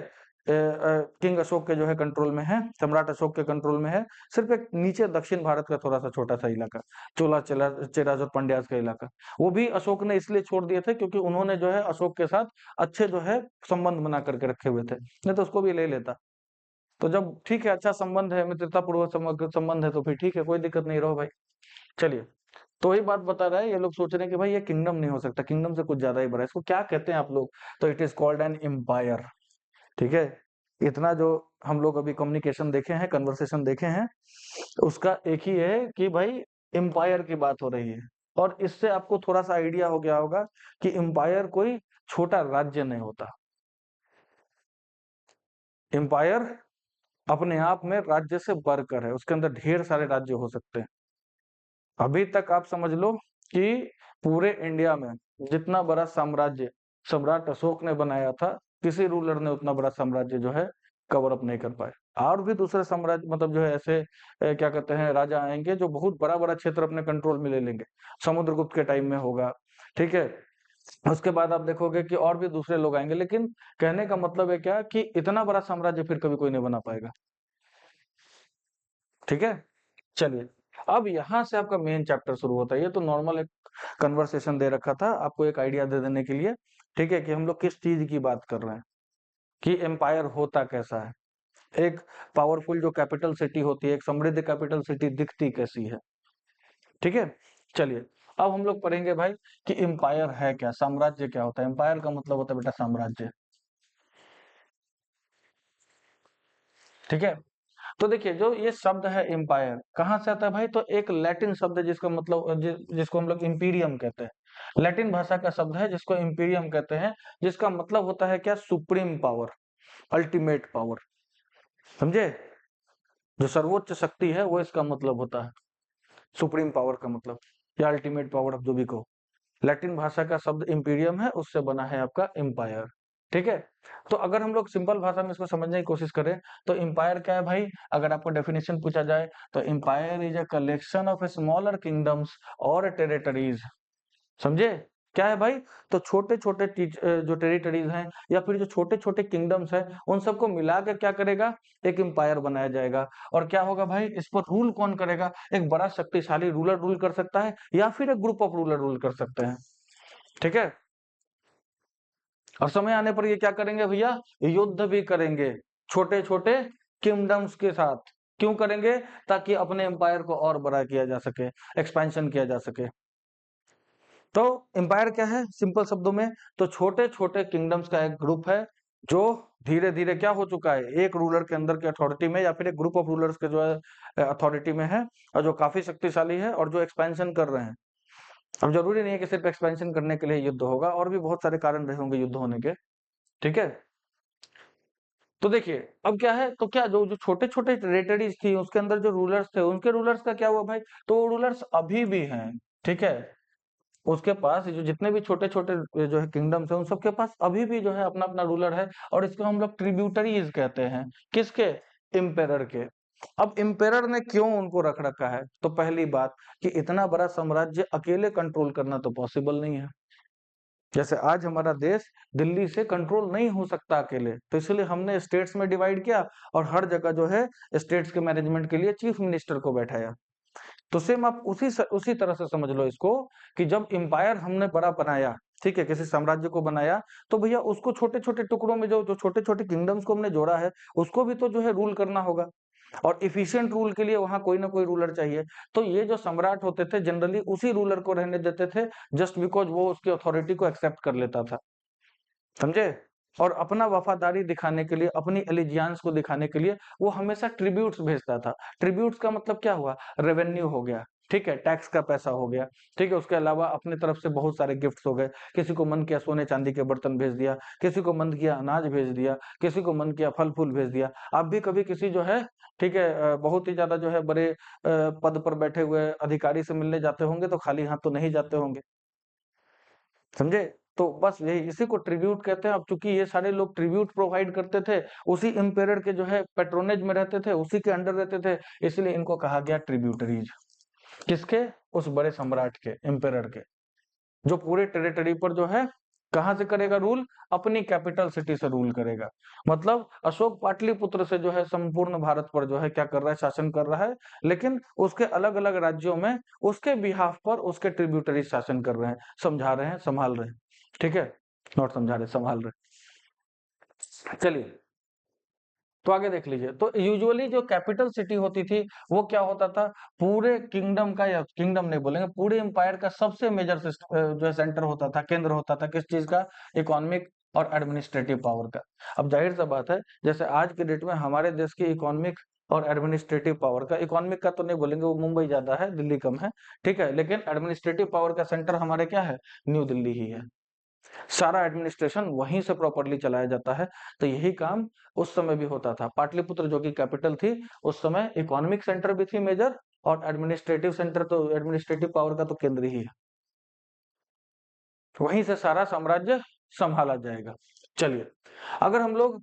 किंग अशोक के जो है कंट्रोल में है, सम्राट अशोक के कंट्रोल में है। सिर्फ एक नीचे दक्षिण भारत का थोड़ा सा छोटा सा इलाका, चोला चेला चेराज और पंड्याज का इलाका, वो भी अशोक ने इसलिए छोड़ दिए थे क्योंकि उन्होंने जो है अशोक के साथ अच्छे जो है संबंध बना करके रखे हुए थे, नहीं तो उसको भी ले लेता। तो जब ठीक है, अच्छा संबंध है, मित्रतापूर्वक संबंध है, तो फिर ठीक है, कोई दिक्कत नहीं, रहो भाई। चलिए, तो वही बात बता रहा है, ये लोग सोच रहे हैं कि भाई ये किंगडम नहीं हो सकता, किंगडम से कुछ ज्यादा ही बड़ा है, इसको क्या कहते हैं आप लोग, तो it is called an empire. ठीक है, इतना जो हम लोग अभी कम्युनिकेशन देखे हैं, कन्वर्सेशन देखे हैं, उसका एक ही है कि भाई एम्पायर की बात हो रही है। और इससे आपको थोड़ा सा आइडिया हो गया होगा कि एम्पायर कोई छोटा राज्य नहीं होता। एम्पायर अपने आप में राज्य से बढ़कर है, उसके अंदर ढेर सारे राज्य हो सकते हैं। अभी तक आप समझ लो कि पूरे इंडिया में जितना बड़ा साम्राज्य सम्राट अशोक ने बनाया था, किसी रूलर ने उतना बड़ा साम्राज्य जो है कवर अप नहीं कर पाए। और भी दूसरे साम्राज्य मतलब जो है ऐसे क्या कहते हैं, राजा आएंगे जो बहुत बड़ा बड़ा क्षेत्र अपने कंट्रोल में ले लेंगे। समुद्रगुप्त के टाइम में होगा। ठीक है, उसके बाद आप देखोगे कि और भी दूसरे लोग आएंगे, लेकिन कहने का मतलब है क्या कि इतना बड़ा साम्राज्य फिर कभी कोई नहीं बना पाएगा। ठीक है, चलिए, अब यहाँ से आपका मेन चैप्टर शुरू होता है। ये तो नॉर्मल एक कन्वर्सेशन दे रखा था आपको एक आइडिया दे देने के लिए। ठीक है, कि हम लोग किस चीज की बात कर रहे हैं, कि एम्पायर होता कैसा है, एक पावरफुल जो कैपिटल सिटी होती है, एक समृद्ध कैपिटल सिटी दिखती कैसी है। ठीक है, चलिए, अब हम लोग पढ़ेंगे भाई कि एम्पायर है क्या, साम्राज्य क्या होता है। एम्पायर का मतलब होता है बेटा साम्राज्य। ठीक है, तो देखिए जो ये शब्द है एम्पायर कहाँ से आता है भाई, तो एक लैटिन शब्द है जिसका मतलब जिसको हम लोग इम्पीरियम कहते हैं। लैटिन भाषा का शब्द है जिसको इम्पीरियम कहते हैं, जिसका मतलब होता है क्या, सुप्रीम पावर, अल्टीमेट पावर। समझे, जो सर्वोच्च शक्ति है वो इसका मतलब होता है, सुप्रीम पावर का मतलब, या अल्टीमेट पावर, आप जो भी कहो। लैटिन भाषा का शब्द इम्पीरियम है, उससे बना है आपका एम्पायर। ठीक है, तो अगर हम लोग सिंपल भाषा में इसको समझने की कोशिश करें तो एम्पायर क्या है भाई, अगर आपको डेफिनेशन पूछा जाए तो empire is a collection of smaller kingdoms और टेरिटरीज। समझे, क्या है भाई? तो छोटे-छोटे जो टेरिटरीज़ हैं या फिर जो छोटे-छोटे किंगडम्स हैं, उन सबको मिला के क्या करेगा? एक एम्पायर बनाया जाएगा। और क्या होगा भाई? इस पर रूल कौन करेगा? एक बड़ा शक्तिशाली रूलर रूल कर सकता है या फिर एक ग्रुप ऑफ रूलर रूल कर सकते हैं। ठीक है? और समय आने पर ये क्या करेंगे भैया? युद्ध भी करेंगे, छोटे-छोटे किंगडम्स के साथ। क्यों करेंगे? ताकि अपने एम्पायर को और बड़ा किया जा सके, एक्सपेंशन किया जा सके। तो एम्पायर क्या है? सिंपल शब्दों में तो छोटे-छोटे किंगडम्स का एक ग्रुप है, जो धीरे-धीरे क्या हो चुका है? एक रूलर के अंदर की अथॉरिटी में या फिर एक ग्रुप ऑफ रूलर्स के जो है अथॉरिटी में है और जो काफ़ी शक्तिशाली है और जो एक्सपेंशन कर रहे हैं। अब ज़रूरी नहीं है कि सिर्फ एक्सपेंशन करने के लिए युद्ध होगा, और भी बहुत सारे कारण रहे होंगे युद्ध होने के, ठीक है? तो देखिए, अब क्या है, तो क्या जो जो छोटे-छोटे टेरिटरीज़ थी, उसके अंदर जो रूलर्स थे, उनके रूलर्स का क्या हुआ भाई? तो वो रूलर्स अभी भी हैं, ठीक है? उसके पास जो जितने भी छोटे-छोटे जो है किंगडम्स हैं, उन सब के पास अभी भी जो है अपना-अपना रूलर है, और इसको हम लोग ट्रिब्यूटरीज़ कहते हैं। किसके? एम्पेरर के। अब एम्पेरर ने क्यों उनको रख रखा है? तो पहली बात कि इतना बड़ा साम्राज्य अकेले कंट्रोल करना तो पॉसिबल नहीं है। जैसे आज हमारा देश दिल्ली से कंट्रोल नहीं हो सकता अकेले, तो इसलिए हमने स्टेट्स में डिवाइड किया और हर जगह जो है स्टेट्स के मैनेजमेंट के लिए चीफ मिनिस्टर को बैठाया। तो सेम आप उसी तरह से समझ लो इसको, कि जब एम्पायर हमने बड़ा बनाया, ठीक है, किसी साम्राज्य को बनाया, तो भैया उसको छोटे-छोटे टुकड़ों में जो जो छोटे-छोटे किंगडम्स को हमने जोड़ा है, उसको भी तो जो है रूल करना होगा। और एफिशिएंट रूल के लिए वहाँ कोई ना कोई रूलर चाहिए। तो ये जो सम्राट होते थे जनरली उसी रूलर को रहने देते थे, जस्ट बिकॉज़ वो उसकी अथॉरिटी को एक्सेप्ट कर लेता था। समझे? और अपना वफ़ादारी दिखाने के लिए, अपनी एलिजियंस को दिखाने के लिए वो हमेशा ट्रिब्यूट्स भेजता था। ट्रिब्यूट्स का मतलब क्या हुआ? रेवेन्यू हो गया, ठीक है? टैक्स का पैसा हो गया, ठीक है? उसके अलावा अपनी तरफ से बहुत सारे गिफ्ट्स हो गए। किसी को मन किया सोने-चांदी के बर्तन भेज दिया, किसी को मन किया अनाज भेज दिया, किसी को मन किया फल-फूल भेज दिया। आप भी कभी किसी जो है, ठीक है, बहुत ही ज़्यादा जो है बड़े पद पर बैठे हुए अधिकारी से मिलने जाते होंगे, तो खाली हाथ तो नहीं जाते होंगे। समझे? तो बस यही इसी को ट्रिब्यूट कहते हैं। अब चूँकि ये सारे लोग ट्रिब्यूट प्रोवाइड करते थे, उसी एम्पेरर के जो है पैट्रोनेज में रहते थे, उसी के अंडर रहते थे, इसलिए इनको कहा गया ट्रिब्यूटरीज। किसके? उस बड़े सम्राट के, एम्पेरर के, जो पूरे टेरिटरी पर जो है कहाँ से करेगा रूल? अपनी कैपिटल सिटी से रूल करेगा। मतलब अशोक पाटलिपुत्र से जो है संपूर्ण भारत पर जो है क्या कर रहा है? शासन कर रहा है, लेकिन उसके अलग-अलग राज्यों में उसके बिहाफ़ पर उसके ट्रिब्यूटरीज शासन कर रहे हैं, समझा रहे हैं, संभाल रहे हैं। ठीक है? नॉट समझा रहे, संभाल रहे। चलिए, तो आगे देख लीजिए। तो यूजुअली जो कैपिटल सिटी होती थी, वो क्या होता था? पूरे किंगडम का, या किंगडम नहीं बोलेंगे, पूरे एम्पायर का सबसे मेजर जो है सेंटर होता था, केंद्र होता था किस चीज़ का? इकोनॉमिक और एडमिनिस्ट्रेटिव पावर का। अब ज़ाहिर-सा बात है, जैसे आज के डेट में हमारे देश की इकोनॉमिक और एडमिनिस्ट्रेटिव पावर का, इकोनॉमिक का तो नहीं बोलेंगे, वो मुंबई ज़्यादा है, दिल्ली कम है, ठीक है? लेकिन एडमिनिस्ट्रेटिव पावर का सेंटर हमारे क्या है? न्यू दिल्ली ही है। सारा एडमिनिस्ट्रेशन वहीं से प्रॉपर्ली चलाया जाता है। तो यही काम उस समय भी होता था। पाटलिपुत्र जो कि कैपिटल थी, उस समय इकोनॉमिक सेंटर भी थी मेजर, और एडमिनिस्ट्रेटिव सेंटर, तो एडमिनिस्ट्रेटिव पावर का तो केंद्र ही है। वहीं से सारा साम्राज्य संभाला जाएगा। चलिए, अगर हम लोग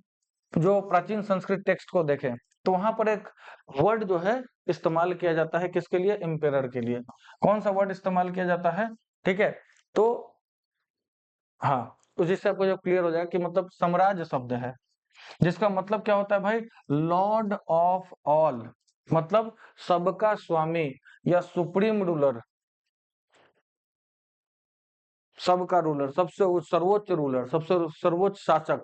जो प्राचीन संस्कृत टेक्स्ट को देखें, तो वहां पर एक वर्ड जो है इस्तेमाल किया जाता है, किसके लिए? एम्पेरर के लिए। कौन सा वर्ड इस्तेमाल किया जाता है? ठीक है, तो हाँ, तो जिससे आपको जो क्लियर हो जाएगा कि मतलब साम्राज्य शब्द है, जिसका मतलब क्या होता है भाई? लॉर्ड ऑफ ऑल, मतलब सबका स्वामी या सुप्रीम रूलर, सबका रूलर, सर्वोच्च रूलर, सबसे सर्वोच्च शासक,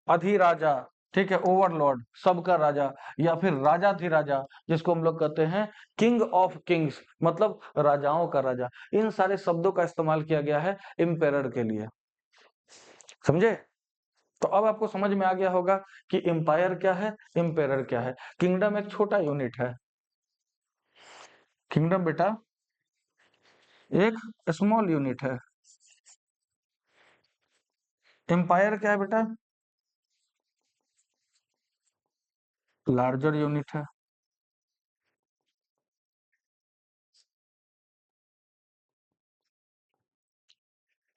अधिराजा, ठीक है, ओवरलॉर्ड, सबका राजा, या फिर राजाधिराजा, जिसको हम लोग कहते हैं किंग ऑफ किंग्स, मतलब राजाओं का राजा। इन सारे शब्दों का इस्तेमाल किया गया है एम्पेरर के लिए। समझे? तो अब आपको समझ में आ गया होगा कि एम्पायर क्या है, एम्पेरर क्या है। किंगडम एक छोटा यूनिट है। किंगडम बेटा एक स्मॉल यूनिट है। एम्पायर क्या है बेटा? लार्जर यूनिट है।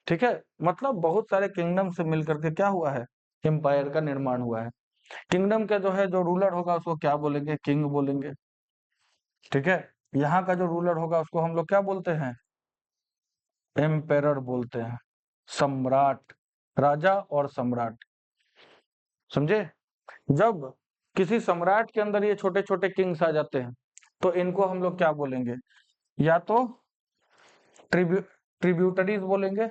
ठीक है, मतलब बहुत सारे किंगडम से मिलकर के क्या हुआ है? एम्पायर का निर्माण हुआ है। किंगडम का जो है जो रूलर होगा उसको क्या बोलेंगे? किंग बोलेंगे। ठीक है, यहाँ का जो रूलर होगा उसको हम लोग क्या बोलते हैं? एम्पेरर बोलते हैं। सम्राट, राजा और सम्राट, समझे? जब किसी सम्राट के अंदर ये छोटे छोटे किंग्स आ जाते हैं तो इनको हम लोग क्या बोलेंगे? या तो ट्रिब्यूटरीज बोलेंगे,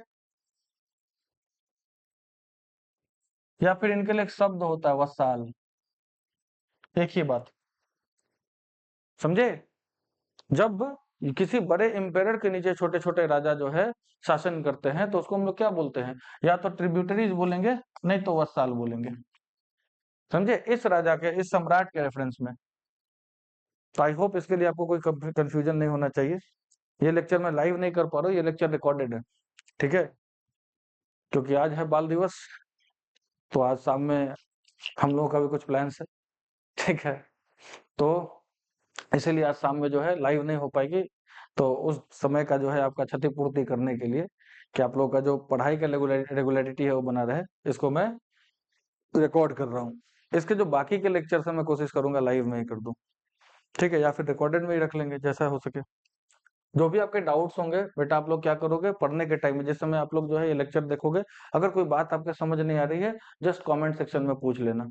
या फिर इनके लिए एक शब्द होता है वसाल। एक ही बात, समझे? जब किसी बड़े एम्पायर के नीचे छोटे छोटे राजा जो है शासन करते हैं तो उसको हम लोग क्या बोलते हैं? या तो ट्रिब्यूटरीज बोलेंगे, नहीं तो वसाल बोलेंगे, समझे? इस राजा के, इस सम्राट के रेफरेंस में। तो आई होप इसके लिए आपको कोई कंफ्यूजन नहीं होना चाहिए। ये लेक्चर मैं लाइव नहीं कर पा रहा हूँ, ये लेक्चर रिकॉर्डेड है, ठीक है? क्योंकि आज है बाल दिवस, तो आज शाम में हम लोगों का भी कुछ प्लान्स है, ठीक है? तो इसीलिए आज शाम में जो है लाइव नहीं हो पाएगी। तो उस समय का जो है आपका क्षतिपूर्ति करने के लिए कि आप लोगों का जो पढ़ाई का रेगुलरिटी है वो बना रहे, इसको मैं रिकॉर्ड कर रहा हूँ। इसके जो बाकी के लेक्चर है मैं कोशिश करूंगा लाइव में ही कर दूं, ठीक है? या फिर रिकॉर्डेड में ही रख लेंगे, जैसा हो सके। जो भी आपके डाउट्स होंगे बेटा, आप लोग क्या करोगे, पढ़ने के टाइम में जिस समय आप लोग जो है ये लेक्चर देखोगे, अगर कोई बात आपके समझ नहीं आ रही है, जस्ट कमेंट सेक्शन में पूछ लेना।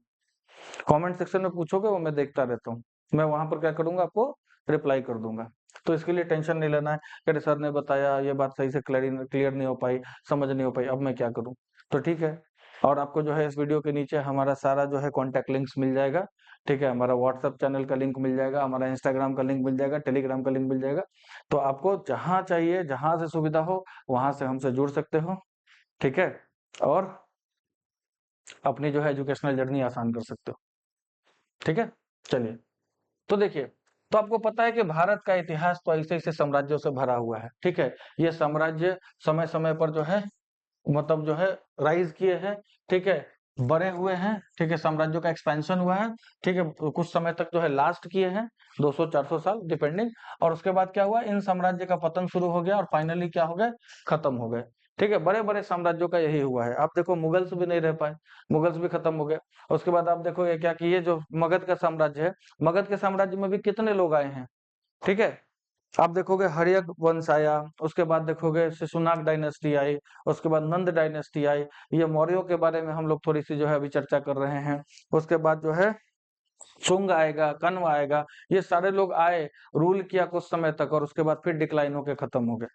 कमेंट सेक्शन में पूछोगे, वो मैं देखता रहता हूँ, मैं वहां पर क्या करूंगा, आपको रिप्लाई कर दूंगा। तो इसके लिए टेंशन नहीं लेना है कि अरे सर ने बताया ये बात सही से क्लियर नहीं हो पाई, समझ नहीं हो पाई, अब मैं क्या करूं। तो ठीक है। और आपको जो है इस वीडियो के नीचे हमारा सारा जो है कॉन्टैक्ट लिंक्स मिल जाएगा, ठीक है? हमारा व्हाट्सएप चैनल का लिंक मिल जाएगा, हमारा इंस्टाग्राम का लिंक मिल जाएगा, टेलीग्राम का लिंक मिल जाएगा। तो आपको जहां चाहिए, जहां से सुविधा हो, वहां से हमसे जुड़ सकते हो, ठीक है? और अपनी जो है एजुकेशनल जर्नी आसान कर सकते हो, ठीक है? चलिए, तो देखिए, तो आपको पता है कि भारत का इतिहास तो ऐसे ऐसे साम्राज्यों से भरा हुआ है, ठीक है? ये साम्राज्य समय समय पर जो है मतलब जो है राइज किए हैं, ठीक है? बड़े हुए हैं, ठीक है? साम्राज्यों का एक्सपेंशन हुआ है, ठीक है? कुछ समय तक जो है लास्ट किए हैं, 200-400 साल डिपेंडिंग। और उसके बाद क्या हुआ, इन साम्राज्य का पतन शुरू हो गया और फाइनली क्या हो गए, खत्म हो गए, ठीक है? बड़े बड़े साम्राज्यों का यही हुआ है। आप देखो मुगल्स भी नहीं रह पाए, मुगल्स भी खत्म हो गए। उसके बाद आप देखो ये क्या कि ये जो मगध का साम्राज्य है, मगध के साम्राज्य में भी कितने लोग आए हैं, ठीक है? आप देखोगे हर्यक वंश आया, उसके बाद देखोगे शिशुनाग डायनेस्टी आई, उसके बाद नंद डायनेस्टी आई। ये मौर्यों के बारे में हम लोग थोड़ी सी जो है अभी चर्चा कर रहे हैं। उसके बाद जो है शुंग आएगा, कण्व आएगा, ये सारे लोग आए, रूल किया कुछ समय तक और उसके बाद फिर डिक्लाइन होके खत्म हो गए।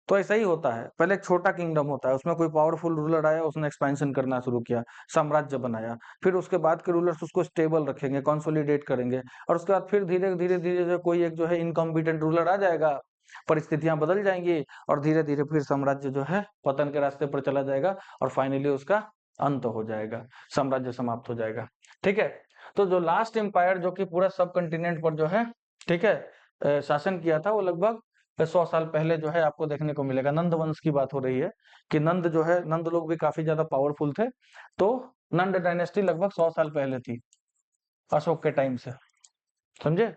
तो ऐसा ही होता है, पहले एक छोटा किंगडम होता है, उसमें कोई पावरफुल रूलर आया, उसने एक्सपेंशन करना शुरू किया, साम्राज्य बनाया। फिर उसके बाद के रूलर्स उसको स्टेबल रखेंगे, कंसोलिडेट करेंगे, और उसके बाद फिर धीरे धीरे धीरे जो कोई एक जो है इनकॉम्पिटेंट रूलर आ जाएगा, परिस्थितियां बदल जाएंगी और धीरे धीरे फिर साम्राज्य जो है पतन के रास्ते पर चला जाएगा और फाइनली उसका अंत हो जाएगा, साम्राज्य समाप्त हो जाएगा, ठीक है? तो जो लास्ट एम्पायर जो कि पूरा सब कंटिनेंट पर जो है, ठीक है, शासन किया था, वो लगभग 100 साल पहले जो है आपको देखने को मिलेगा। नंद वंश की बात हो रही है कि नंद जो है, नंद लोग भी काफी ज्यादा पावरफुल थे। तो नंद डायनेस्टी लगभग 100 साल पहले थी, अशोक के टाइम से, समझे?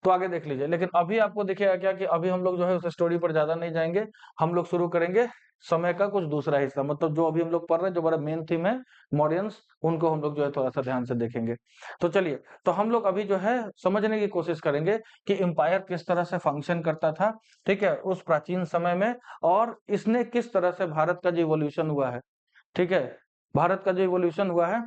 तो आगे देख लीजिए। लेकिन अभी आपको दिखेगा क्या कि अभी हम लोग जो है उस स्टोरी पर ज्यादा नहीं जाएंगे, हम लोग शुरू करेंगे समय का कुछ दूसरा हिस्सा, मतलब जो अभी हम लोग पढ़ रहे हैं, जो बड़ा मेन थीम है मॉरियंस, उनको हम लोग जो है थोड़ा सा ध्यान से देखेंगे। तो चलिए, तो हम लोग अभी जो है समझने की कोशिश करेंगे कि एम्पायर किस तरह से फंक्शन करता था, ठीक है, उस प्राचीन समय में, और इसने किस तरह से भारत का जो इवोल्यूशन हुआ है, ठीक है, भारत का जो इवोल्यूशन हुआ है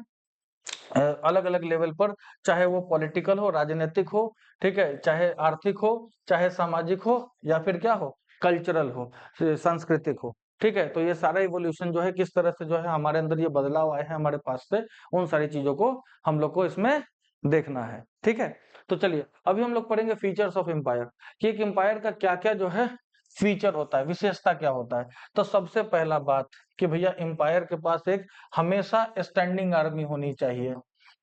अलग अलग लेवल पर, चाहे वो पॉलिटिकल हो, राजनीतिक हो, ठीक है, चाहे आर्थिक हो, चाहे सामाजिक हो, या फिर क्या हो, कल्चरल हो, सांस्कृतिक हो, ठीक है? तो ये सारा इवोल्यूशन जो है किस तरह से जो है हमारे अंदर ये बदलाव आए हैं हमारे पास से, उन सारी चीजों को हम लोग को इसमें देखना है, ठीक है? तो चलिए, अभी हम लोग पढ़ेंगे फीचर्स ऑफ एम्पायर, कि एक एम्पायर का क्या क्या जो है फीचर होता है, विशेषता क्या होता है। तो सबसे पहला बात कि भैया एम्पायर के पास एक हमेशा स्टैंडिंग आर्मी होनी चाहिए,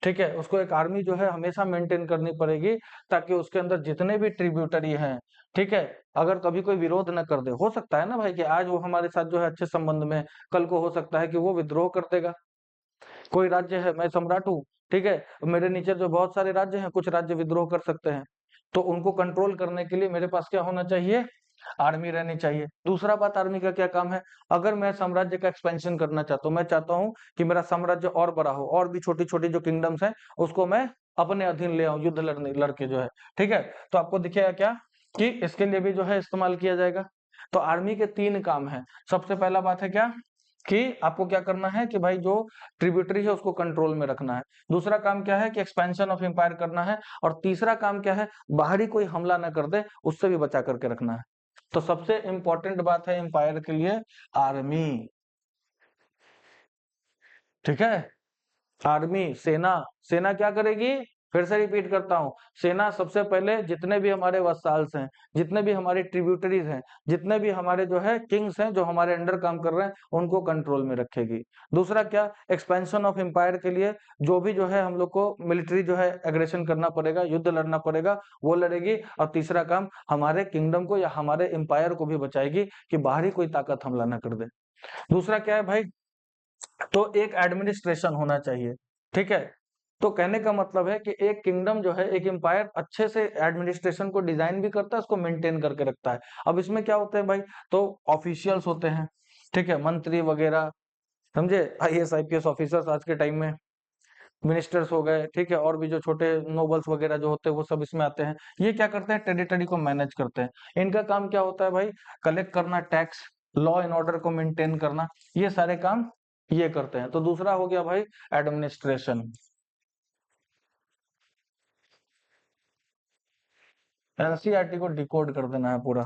ठीक है? उसको एक आर्मी जो है हमेशा मेंटेन करनी पड़ेगी, ताकि उसके अंदर जितने भी ट्रिब्यूटरी हैं, ठीक है, अगर कभी कोई विरोध न कर दे, हो सकता है ना भाई कि आज वो हमारे साथ जो है अच्छे संबंध में, कल को हो सकता है कि वो विद्रोह कर देगा। कोई राज्य है, मैं सम्राट हूँ, ठीक है, मेरे नीचे जो बहुत सारे राज्य हैं, कुछ राज्य विद्रोह कर सकते हैं, तो उनको कंट्रोल करने के लिए मेरे पास क्या होना चाहिए, आर्मी रहनी चाहिए। दूसरा बात, आर्मी का क्या काम है, अगर मैं साम्राज्य का एक्सपेंशन करना चाहता हूँ, मैं चाहता हूँ कि मेरा साम्राज्य और बड़ा हो, और भी छोटी छोटी जो किंगडम्स हैं उसको मैं अपने अधीन ले आऊं, युद्ध लड़ने लड़के जो है, ठीक है? तो आपको दिखेगा क्या कि इसके लिए भी जो है इस्तेमाल किया जाएगा। तो आर्मी के 3 काम है। सबसे पहला बात है क्या कि आपको क्या करना है कि भाई जो ट्रिब्यूटरी है उसको कंट्रोल में रखना है। दूसरा काम क्या है कि एक्सपेंशन ऑफ एम्पायर करना है। और तीसरा काम क्या है, बाहरी कोई हमला ना कर दे उससे भी बचा करके रखना है। तो सबसे इंपॉर्टेंट बात है एम्पायर के लिए आर्मी। ठीक है, आर्मी, सेना। सेना क्या करेगी, फिर से रिपीट करता हूं, सेना सबसे पहले जितने भी हमारे वसाल्स हैं, जितने भी हमारे ट्रिब्यूटरीज हैं, जितने भी हमारे जो है किंग्स हैं जो हमारे अंडर काम कर रहे हैं उनको कंट्रोल में रखेगी। दूसरा क्या, एक्सपेंशन ऑफ एम्पायर के लिए जो भी जो है हम लोग को मिलिट्री जो है एग्रेशन करना पड़ेगा, युद्ध लड़ना पड़ेगा, वो लड़ेगी। और तीसरा काम हमारे किंगडम को या हमारे एम्पायर को भी बचाएगी कि बाहरी कोई ताकत हमला ना कर दे। दूसरा क्या है भाई, तो एक एडमिनिस्ट्रेशन होना चाहिए। ठीक है, तो कहने का मतलब है कि एक किंगडम जो है, एक एम्पायर अच्छे से एडमिनिस्ट्रेशन को डिजाइन भी करता है, उसको मेंटेन करके रखता है। अब इसमें क्या होते हैं भाई, तो ऑफिशियल्स होते हैं, ठीक है, मंत्री वगैरह, समझे, आईएएस आईपीएस ऑफिसर्स आज के टाइम में, मिनिस्टर्स हो गए, ठीक है, और भी जो छोटे नोबल्स वगैरह जो होते हैं वो सब इसमें आते हैं। ये क्या करते हैं, टेरिटरी को मैनेज करते हैं। इनका काम क्या होता है भाई, कलेक्ट करना टैक्स, लॉ एंड ऑर्डर को मेंटेन करना, ये सारे काम ये करते हैं। तो दूसरा हो गया भाई एडमिनिस्ट्रेशन। एनसीईआरटी को डिकोड कर देना है पूरा।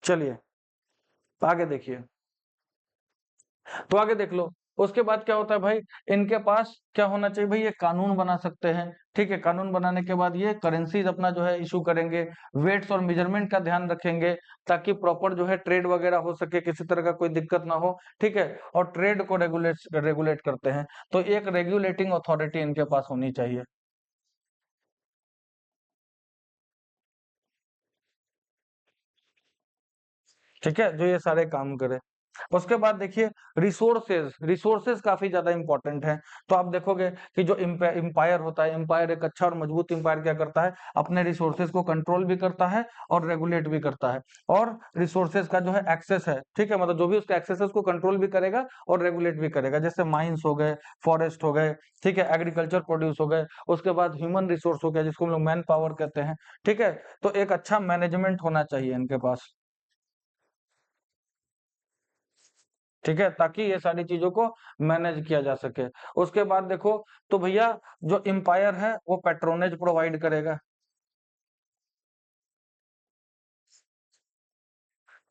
चलिए आगे देखिए, तो आगे देख लो। उसके बाद क्या होता है भाई, इनके पास क्या होना चाहिए भाई, ये कानून बना सकते हैं। ठीक है, कानून बनाने के बाद ये करेंसीज अपना जो है इशू करेंगे, वेट्स और मेजरमेंट का ध्यान रखेंगे ताकि प्रॉपर जो है ट्रेड वगैरह हो सके, किसी तरह का कोई दिक्कत ना हो। ठीक है, और ट्रेड को रेगुलेट रेगुलेट करते हैं। तो एक रेगुलेटिंग अथॉरिटी इनके पास होनी चाहिए। ठीक है, जो ये सारे काम करे। उसके बाद देखिए, रिसोर्सेज, रिसोर्सेज काफी ज्यादा इंपॉर्टेंट है। तो आप देखोगे कि जो एम्पायर होता है, एम्पायर एक अच्छा और मजबूत एम्पायर क्या करता है, अपने रिसोर्सेज को कंट्रोल भी करता है और रेगुलेट भी करता है। और रिसोर्सेज का जो है एक्सेस है, ठीक है, मतलब जो भी उसका एक्सेस है उसको कंट्रोल भी करेगा और रेगुलेट भी करेगा। जैसे माइंस हो गए, फॉरेस्ट हो गए, ठीक है, एग्रीकल्चर प्रोड्यूस हो गए। उसके बाद ह्यूमन रिसोर्स हो गया जिसको हम लोग मैन पावर कहते हैं। ठीक है, तो एक अच्छा मैनेजमेंट होना चाहिए इनके पास। ठीक है, ताकि ये सारी चीजों को मैनेज किया जा सके। उसके बाद देखो, तो भैया जो एम्पायर है वो पेट्रोनेज प्रोवाइड करेगा।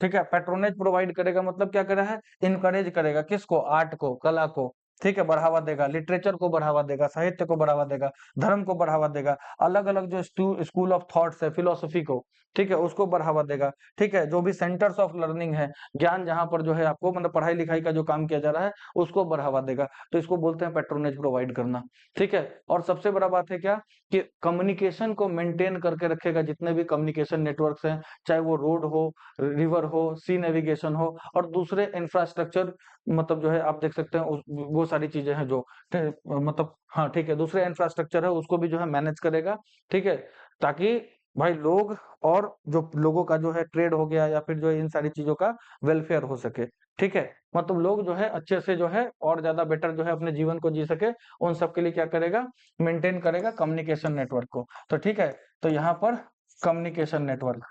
ठीक है, पेट्रोनेज प्रोवाइड करेगा मतलब क्या कर रहा है, इनकरेज करेगा किसको, आर्ट को, कला को। ठीक है, बढ़ावा देगा, लिटरेचर को बढ़ावा देगा, साहित्य को बढ़ावा देगा, धर्म को बढ़ावा देगा, अलग अलग जो स्कूल ऑफ थॉट्स है, फिलोसफी को, ठीक है, उसको बढ़ावा देगा। ठीक है, जो भी सेंटर्स ऑफ लर्निंग है, ज्ञान जहां पर जो है आपको मतलब पढ़ाई लिखाई का जो काम किया जा रहा है उसको बढ़ावा देगा। तो इसको बोलते हैं पेट्रोनेज प्रोवाइड करना। ठीक है, और सबसे बड़ा बात है क्या कि कम्युनिकेशन को मेंटेन करके रखेगा, जितने भी कम्युनिकेशन नेटवर्क्स हैं, चाहे वो रोड हो, रिवर हो, सी नेविगेशन हो, और दूसरे इंफ्रास्ट्रक्चर, मतलब जो है आप देख सकते हैं वो सारी चीजें हैं जो मतलब हाँ ठीक है, दूसरे इंफ्रास्ट्रक्चर है उसको भी जो है मैनेज करेगा। ठीक है, ताकि भाई लोग और जो लोगों का जो है ट्रेड हो गया या फिर जो है इन सारी चीजों का वेलफेयर हो सके। ठीक है, मतलब लोग जो है अच्छे से जो है और ज्यादा बेटर जो है अपने जीवन को जी सके, उन सब के लिए क्या करेगा, मेंटेन करेगा कम्युनिकेशन नेटवर्क को। तो ठीक है, तो यहाँ पर कम्युनिकेशन नेटवर्क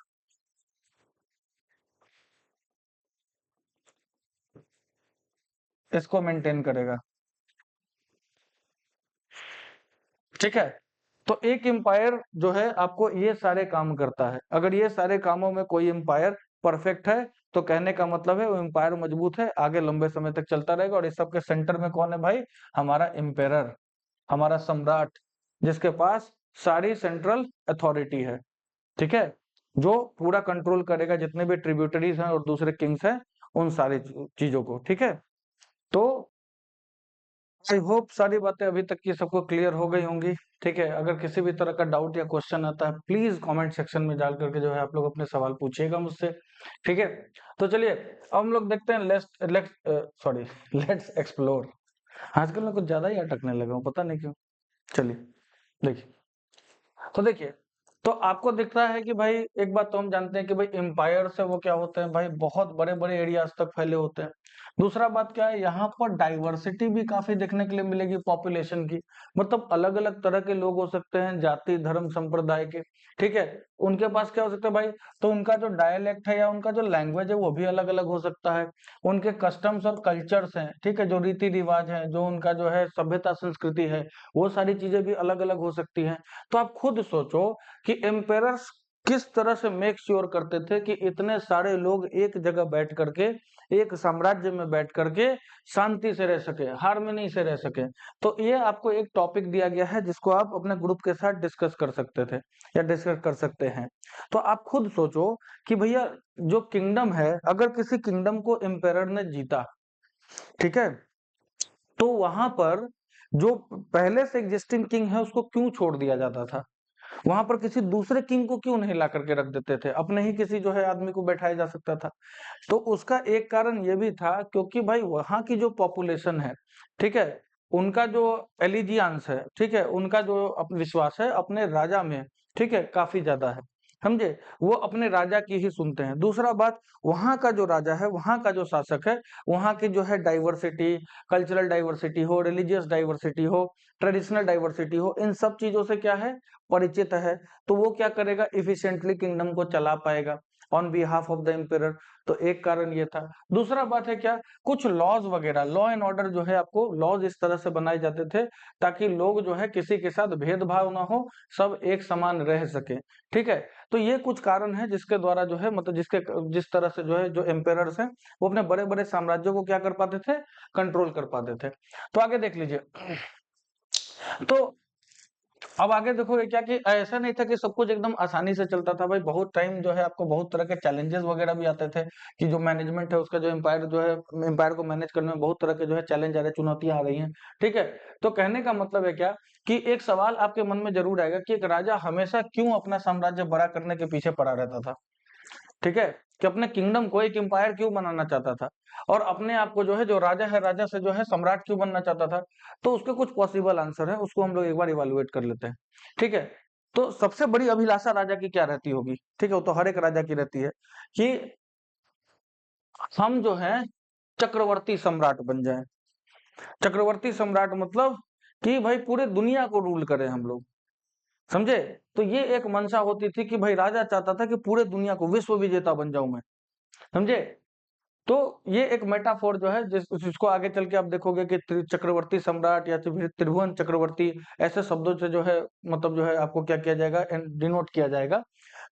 इसको मेंटेन करेगा। ठीक है, तो एक एम्पायर जो है आपको ये सारे काम करता है। अगर ये सारे कामों में कोई एम्पायर परफेक्ट है तो कहने का मतलब है वो एम्पायर मजबूत है, आगे लंबे समय तक चलता रहेगा। और इस सब के सेंटर में कौन है भाई, हमारा एम्पेरर, हमारा सम्राट, जिसके पास सारी सेंट्रल अथॉरिटी है। ठीक है, जो पूरा कंट्रोल करेगा जितने भी ट्रिब्यूटरीज हैं और दूसरे किंग्स हैं उन सारी चीजों को। ठीक है, तो आई होप सारी बातें अभी तक की सबको क्लियर हो गई होंगी। ठीक है, अगर किसी भी तरह का डाउट या क्वेश्चन आता है प्लीज कमेंट सेक्शन में डाल करके जो है आप लोग अपने सवाल पूछिएगा मुझसे। ठीक है, तो चलिए अब हम लोग देखते हैं let's let's sorry let's explore. आजकल मैं कुछ ज्यादा ही अटकने लगा हूँ, पता नहीं क्यों। चलिए देखिए, तो देखिए तो आपको दिखता है कि भाई एक बात तो हम जानते हैं कि भाई एम्पायर से वो क्या होते हैं भाई, बहुत बड़े बड़े एरियाज तक फैले होते हैं। दूसरा बात क्या है, यहाँ पर डाइवर्सिटी भी काफी देखने के लिए मिलेगी पॉपुलेशन की। मतलब अलग अलग तरह के लोग हो सकते हैं, जाति धर्म संप्रदाय के। ठीक है, उनके पास क्या हो सकता है भाई, तो उनका जो डायलेक्ट है या उनका जो लैंग्वेज है वो भी अलग अलग हो सकता है। उनके कस्टम्स और कल्चर्स हैं, ठीक है, जो रीति रिवाज है, जो उनका जो है सभ्यता संस्कृति है, वो सारी चीजें भी अलग अलग हो सकती हैं। तो आप खुद सोचो कि एम्पेरर्स किस तरह से मेक श्योर करते थे कि इतने सारे लोग एक जगह बैठ करके, एक साम्राज्य में बैठ करके शांति से रह सके, हार्मनी से रह सके। तो ये आपको एक टॉपिक दिया गया है जिसको आप अपने ग्रुप के साथ डिस्कस कर सकते थे या डिस्कस कर सकते हैं। तो आप खुद सोचो कि भैया जो किंगडम है, अगर किसी किंगडम को एम्पेरर ने जीता, ठीक है, तो वहां पर जो पहले से एग्जिस्टिंग किंग है उसको क्यों छोड़ दिया जाता था? वहां पर किसी दूसरे किंग को क्यों नहीं ला करके रख देते थे? अपने ही किसी जो है आदमी को बैठाया जा सकता था। तो उसका एक कारण ये भी था क्योंकि भाई वहां की जो पॉपुलेशन है, ठीक है, उनका जो एलिजियंस है, ठीक है, उनका जो विश्वास है अपने राजा में, ठीक है, काफी ज्यादा है। समझे, वो अपने राजा की ही सुनते हैं। दूसरा बात, वहां का जो राजा है, वहां का जो शासक है, वहां की जो है डाइवर्सिटी, कल्चरल डाइवर्सिटी हो, रिलीजियस डाइवर्सिटी हो, ट्रेडिशनल डाइवर्सिटी हो, इन सब चीजों से क्या है, परिचित है। तो वो क्या करेगा, इफिशिएंटली किंगडम को चला पाएगा on behalf of the emperor. तो एक कारण ये था। दूसरा बात है क्या, कुछ लॉज वगैरह, लॉ एंड ऑर्डर जो है, आपको लॉज इस तरह से बनाए जाते थे ताकि लोग जो है किसी के साथ भेदभाव ना हो, सब एक समान रह सके। ठीक है, तो ये कुछ कारण है जिसके द्वारा जो है, मतलब जिस तरह से जो है, जो एम्पेरर्स हैं वो अपने बड़े बड़े साम्राज्यों को क्या कर पाते थे, कंट्रोल कर पाते थे। तो आगे देख लीजिए। तो अब आगे देखोगे क्या कि ऐसा नहीं था कि सब कुछ एकदम आसानी से चलता था भाई। बहुत टाइम जो है आपको बहुत तरह के चैलेंजेस वगैरह भी आते थे कि जो मैनेजमेंट है उसका, जो एम्पायर जो है, एम्पायर को मैनेज करने में बहुत तरह के जो है चैलेंज आ रहे हैं, चुनौतियां आ रही हैं। ठीक है, तो कहने का मतलब है क्या कि एक सवाल आपके मन में जरूर आएगा कि एक राजा हमेशा क्यों अपना साम्राज्य बड़ा करने के पीछे पड़ा रहता था? ठीक है, कि अपने किंगडम को एक एम्पायर क्यों बनाना चाहता था, और अपने आप को जो है, जो राजा है, राजा से जो है सम्राट क्यों बनना चाहता था? तो उसके कुछ पॉसिबल आंसर है, उसको हम लोग एक बार इवालुएट कर लेते हैं। ठीक है, तो सबसे बड़ी अभिलाषा राजा की क्या रहती होगी? ठीक है, वो तो हर एक राजा की रहती है कि हम जो है चक्रवर्ती सम्राट बन जाएं। चक्रवर्ती सम्राट मतलब कि भाई पूरे दुनिया को रूल करें हम लोग। समझे? तो ये एक मंशा होती थी कि भाई राजा चाहता था कि पूरे दुनिया को विश्व विजेता बन जाऊं मैं। समझे? तो ये एक मेटाफोर जो है, जिसको आगे चल के आप देखोगे कि चक्रवर्ती सम्राट या फिर त्रिभुवन चक्रवर्ती, ऐसे शब्दों से जो है, मतलब जो है आपको क्या किया जाएगा, डिनोट किया जाएगा।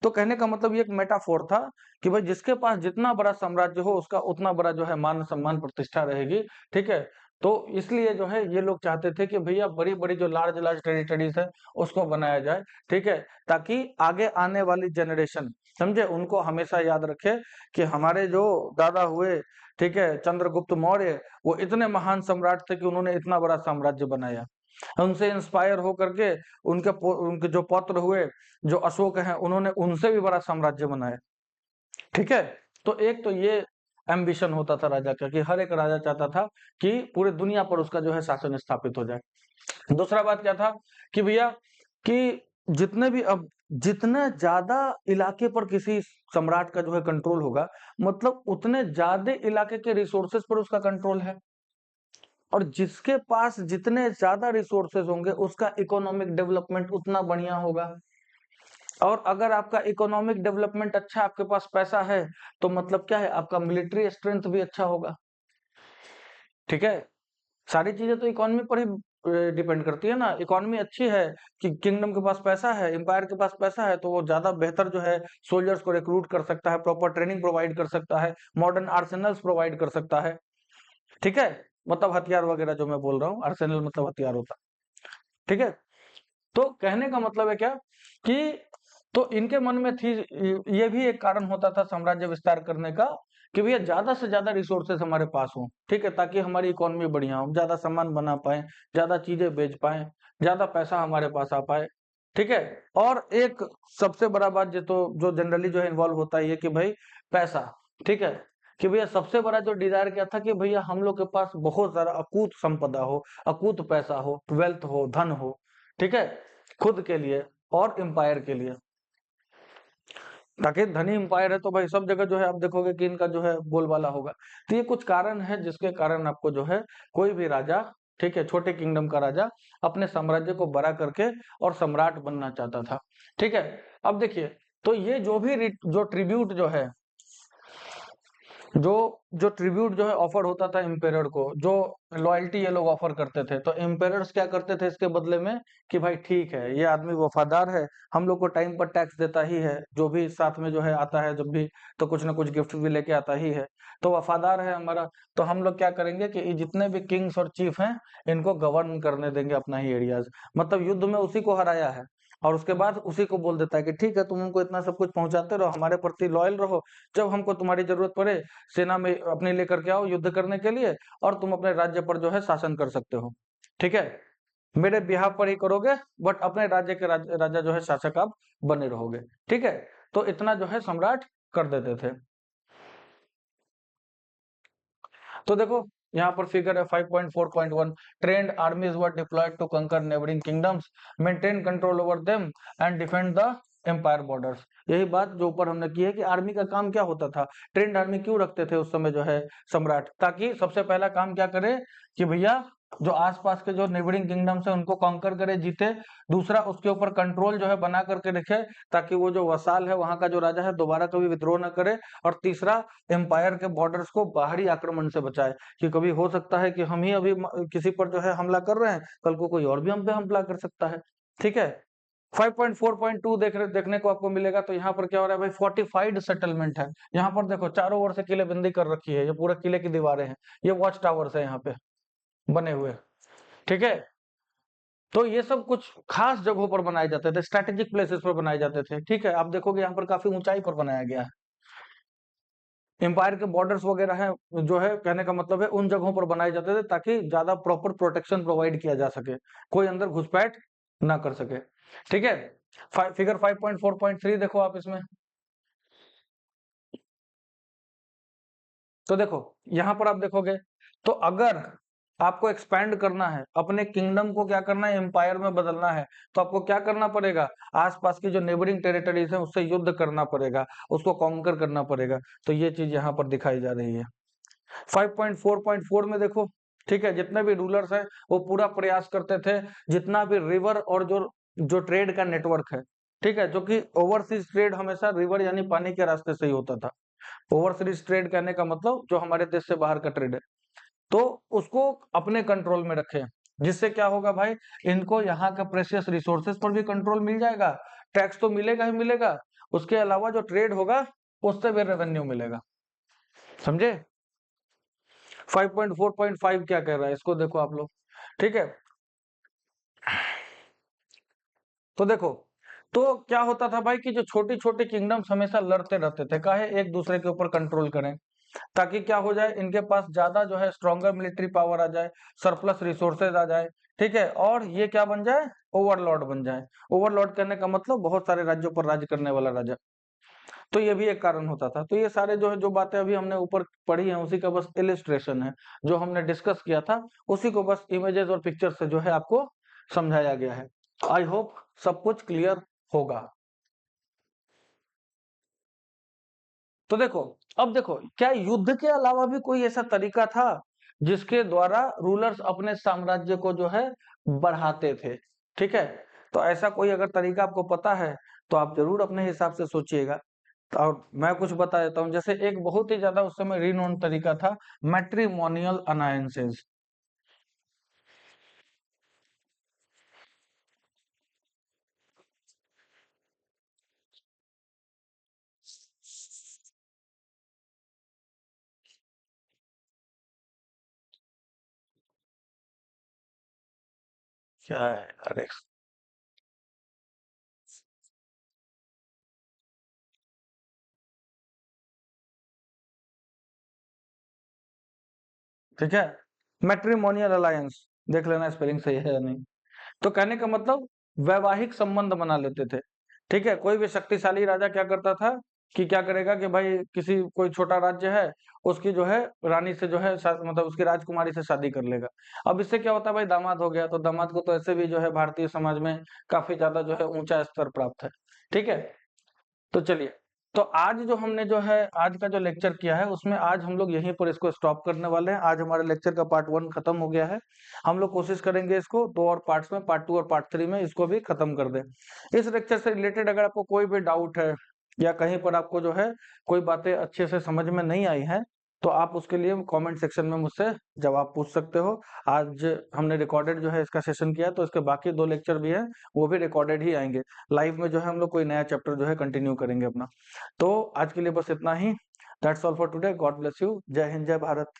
तो कहने का मतलब ये एक मेटाफोर था कि भाई जिसके पास जितना बड़ा साम्राज्य हो उसका उतना बड़ा जो है मान सम्मान प्रतिष्ठा रहेगी। ठीक है, तो इसलिए जो है ये लोग चाहते थे कि भैया बड़ी बड़ी जो लार्ज लार्ज टेरिटरीज है उसको बनाया जाए। ठीक है, ताकि आगे आने वाली जनरेशन, समझे, उनको हमेशा याद रखे कि हमारे जो दादा हुए, ठीक है, चंद्रगुप्त मौर्य, वो इतने महान सम्राट थे कि उन्होंने इतना बड़ा साम्राज्य बनाया। उनसे इंस्पायर होकर के उनके जो पौत्र हुए, जो अशोक हैं, उन्होंने उनसे भी बड़ा साम्राज्य बनाया। ठीक है, तो एक तो ये एम्बिशन होता था राजा का कि हर एक राजा चाहता था कि पूरे दुनिया पर उसका जो है शासन स्थापित हो जाए। दूसरा बात क्या था कि भैया कि जितने भी अब जितने ज्यादा इलाके पर किसी सम्राट का जो है कंट्रोल होगा, मतलब उतने ज्यादा इलाके के रिसोर्सेज पर उसका कंट्रोल है। और जिसके पास जितने ज्यादा रिसोर्सेज होंगे उसका इकोनॉमिक डेवलपमेंट उतना बढ़िया होगा। और अगर आपका इकोनॉमिक डेवलपमेंट अच्छा, आपके पास पैसा है, तो मतलब क्या है, आपका मिलिट्री स्ट्रेंथ भी अच्छा होगा। ठीक है, सारी चीजें तो इकोनॉमी पर ही डिपेंड करती है ना। इकोनॉमी अच्छी है कि किंगडम के पास पैसा है, एम्पायर के पास पैसा है, तो वो ज्यादा बेहतर जो है सोल्जर्स को रिक्रूट कर सकता है, प्रॉपर ट्रेनिंग प्रोवाइड कर सकता है, मॉडर्न आर्सेनल्स प्रोवाइड कर सकता है। ठीक है, मतलब हथियार वगैरह जो मैं बोल रहा हूँ, आर्सेनल मतलब हथियार होता है। ठीक है, तो कहने का मतलब है क्या कि तो इनके मन में थी, ये भी एक कारण होता था साम्राज्य विस्तार करने का कि भैया ज्यादा से ज्यादा रिसोर्सेज हमारे पास हो। ठीक है, ताकि हमारी इकोनॉमी बढ़िया हो, ज्यादा सामान बना पाए, ज्यादा चीजें बेच पाए, ज्यादा पैसा हमारे पास आ पाए। ठीक है, और एक सबसे बड़ा बात जो, तो जो जनरली जो है इन्वॉल्व होता है, ये कि भाई पैसा। ठीक है, कि भैया सबसे बड़ा जो डिजायर क्या था कि भैया हम लोग के पास बहुत सारा अकूत संपदा हो, अकूत पैसा हो, वेल्थ हो, धन हो। ठीक है, खुद के लिए और एम्पायर के लिए। ताकि धनी एम्पायर है तो भाई सब जगह जो है आप देखोगे कि इनका जो है बोलबाला होगा। तो ये कुछ कारण है जिसके कारण आपको जो है कोई भी राजा, ठीक है, छोटे किंगडम का राजा अपने साम्राज्य को बड़ा करके और सम्राट बनना चाहता था। ठीक है, अब देखिए, तो ये जो भी जो ट्रिब्यूट जो है, जो जो ट्रिब्यूट जो है ऑफर होता था एम्पेरर को, जो लॉयल्टी ये लोग ऑफर करते थे, तो एम्पेरर्स क्या करते थे इसके बदले में कि भाई ठीक है, ये आदमी वफादार है, हम लोग को टाइम पर टैक्स देता ही है, जो भी साथ में जो है आता है जब भी, तो कुछ ना कुछ गिफ्ट भी लेके आता ही है, तो वफादार है हमारा, तो हम लोग क्या करेंगे कि ये जितने भी किंग्स और चीफ हैं इनको गवर्न करने देंगे अपना ही एरियाज। मतलब युद्ध में उसी को हराया है और उसके बाद उसी को बोल देता है कि ठीक है, तुम हमको इतना सब कुछ पहुंचाते रहो, हमारे प्रति लॉयल रहो, जब हमको तुम्हारी जरूरत पड़े सेना में अपने लेकर के आओ युद्ध करने के लिए, और तुम अपने राज्य पर जो है शासन कर सकते हो। ठीक है, मेरे बिहाफ पर ही करोगे, बट अपने राज्य के राजा जो है शासक आप बने रहोगे। ठीक है, तो इतना जो है सम्राट कर देते थे। तो देखो यहाँ पर फिगर है 5.4.1, trained armies were deployed to conquer neighbouring kingdoms, maintain control over them and defend the empire borders. यही बात जो ऊपर हमने की है कि आर्मी का काम क्या होता था, ट्रेंड आर्मी क्यों रखते थे उस समय जो है सम्राट, ताकि सबसे पहला काम क्या करे कि भैया जो आसपास के जो नेबरिंग किंगडम्स है उनको कॉन्कर करे, जीते। दूसरा, उसके ऊपर कंट्रोल जो है बना करके रखे, ताकि वो जो वसाल है वहां का जो राजा है दोबारा कभी विद्रोह न करे। और तीसरा, एम्पायर के बॉर्डर्स को बाहरी आक्रमण से बचाए, कि कभी हो सकता है कि हम ही अभी किसी पर जो है हमला कर रहे हैं, कल को कोई और भी हम पे हमला कर सकता है। ठीक है, 5.4.2 देखने को आपको मिलेगा। तो यहाँ पर क्या हो रहा है भाई, फोर्टिफाइड सेटलमेंट है। यहाँ पर देखो चारों ओर से किलेबंदी कर रखी है, ये पूरे किले की दीवारें हैं, ये वॉच टावर्स है यहाँ पे बने हुए। ठीक है, तो ये सब कुछ खास जगहों पर बनाए जाते थे, स्ट्रेटेजिक प्लेसेस पर बनाए जाते थे। ठीक है, आप देखोगे यहाँ पर काफी ऊंचाई पर बनाया गया है। एम्पायर के बॉर्डर्स वगैरह है जो है, कहने का मतलब है उन जगहों पर बनाए जाते थे ताकि ज्यादा प्रॉपर प्रोटेक्शन प्रोवाइड किया जा सके, कोई अंदर घुसपैठ ना कर सके। ठीक है, फिगर 5.4.3 देखो आप इसमें। तो देखो यहाँ पर आप देखोगे, तो अगर आपको एक्सपैंड करना है, अपने किंगडम को क्या करना है, एम्पायर में बदलना है, तो आपको क्या करना पड़ेगा, आसपास की जो नेबरिंग टेरिटरीज है उससे युद्ध करना पड़ेगा, उसको कॉन्कर करना पड़ेगा। तो ये चीज यहाँ पर दिखाई जा रही है। 5.4.4 में देखो, ठीक है, जितने भी रूलर्स हैं वो पूरा प्रयास करते थे, जितना भी रिवर और जो जो ट्रेड का नेटवर्क है, ठीक है, जो कि ओवरसीज ट्रेड हमेशा रिवर यानी पानी के रास्ते से ही होता था। ओवरसीज ट्रेड कहने का मतलब जो हमारे देश से बाहर का ट्रेड है, तो उसको अपने कंट्रोल में रखें। जिससे क्या होगा भाई, इनको यहाँ का प्रेशियस रिसोर्सेज पर भी कंट्रोल मिल जाएगा, टैक्स तो मिलेगा ही मिलेगा, उसके अलावा जो ट्रेड होगा उससे भी रेवेन्यू मिलेगा। समझे? 5.4.5 क्या कह रहा है, इसको देखो आप लोग। ठीक है, तो देखो, तो क्या होता था भाई कि जो छोटी छोटी किंगडम्स हमेशा लड़ते रहते थे, काहे एक दूसरे के ऊपर कंट्रोल करें, ताकि क्या हो जाए, इनके पास ज्यादा जो है स्ट्रॉन्गर मिलिट्री पावर आ जाए, सरप्लस रिसोर्सेज आ जाए। ठीक है, और ये क्या बन जाए, ओवरलॉर्ड बन जाए। ओवरलॉर्ड करने का मतलब बहुत सारे राज्यों पर राज करने वाला राजा। तो ये भी एक कारण होता था। तो ये सारे जो है जो बातें अभी हमने ऊपर पढ़ी हैं उसी का बस इलिस्ट्रेशन है, जो हमने डिस्कस किया था उसी को बस इमेजेस और पिक्चर से जो है आपको समझाया गया है। आई होप सब कुछ क्लियर होगा। तो देखो, अब देखो, क्या युद्ध के अलावा भी कोई ऐसा तरीका था जिसके द्वारा रूलर्स अपने साम्राज्य को जो है बढ़ाते थे? ठीक है, तो ऐसा कोई अगर तरीका आपको पता है तो आप जरूर अपने हिसाब से सोचिएगा। और मैं कुछ बता देता हूँ, जैसे एक बहुत ही ज्यादा उस समय रिनोन तरीका था, मैट्रिमोनियल अलायंसेस। क्या है, अरे, ठीक है, मैट्रिमोनियल अलायंस, देख लेना स्पेलिंग सही है या नहीं। तो कहने का मतलब वैवाहिक संबंध बना लेते थे। ठीक है, कोई भी शक्तिशाली राजा क्या करता था कि क्या करेगा कि भाई किसी कोई छोटा राज्य है, उसकी जो है रानी से जो है मतलब उसकी राजकुमारी से शादी कर लेगा। अब इससे क्या होता है भाई, दामाद हो गया, तो दामाद को तो ऐसे भी जो है भारतीय समाज में काफी ज्यादा जो है ऊंचा स्तर प्राप्त है। ठीक है, तो चलिए, तो आज जो हमने जो है आज का जो लेक्चर किया है उसमें आज हम लोग यहीं पर इसको स्टॉप करने वाले हैं। आज हमारे लेक्चर का पार्ट 1 खत्म हो गया है। हम लोग कोशिश करेंगे इसको 2 और पार्ट्स में, पार्ट 2 और पार्ट 3 में इसको भी खत्म कर दें। इस लेक्चर से रिलेटेड अगर आपको कोई भी डाउट है या कहीं पर आपको जो है कोई बातें अच्छे से समझ में नहीं आई हैं, तो आप उसके लिए कमेंट सेक्शन में मुझसे जवाब पूछ सकते हो। आज हमने रिकॉर्डेड जो है इसका सेशन किया है, तो इसके बाकी 2 लेक्चर भी हैं, वो भी रिकॉर्डेड ही आएंगे। लाइव में जो है हम लोग कोई नया चैप्टर जो है कंटिन्यू करेंगे अपना। तो आज के लिए बस इतना ही। That's all for today. God bless you. जय हिंद, जय भारत।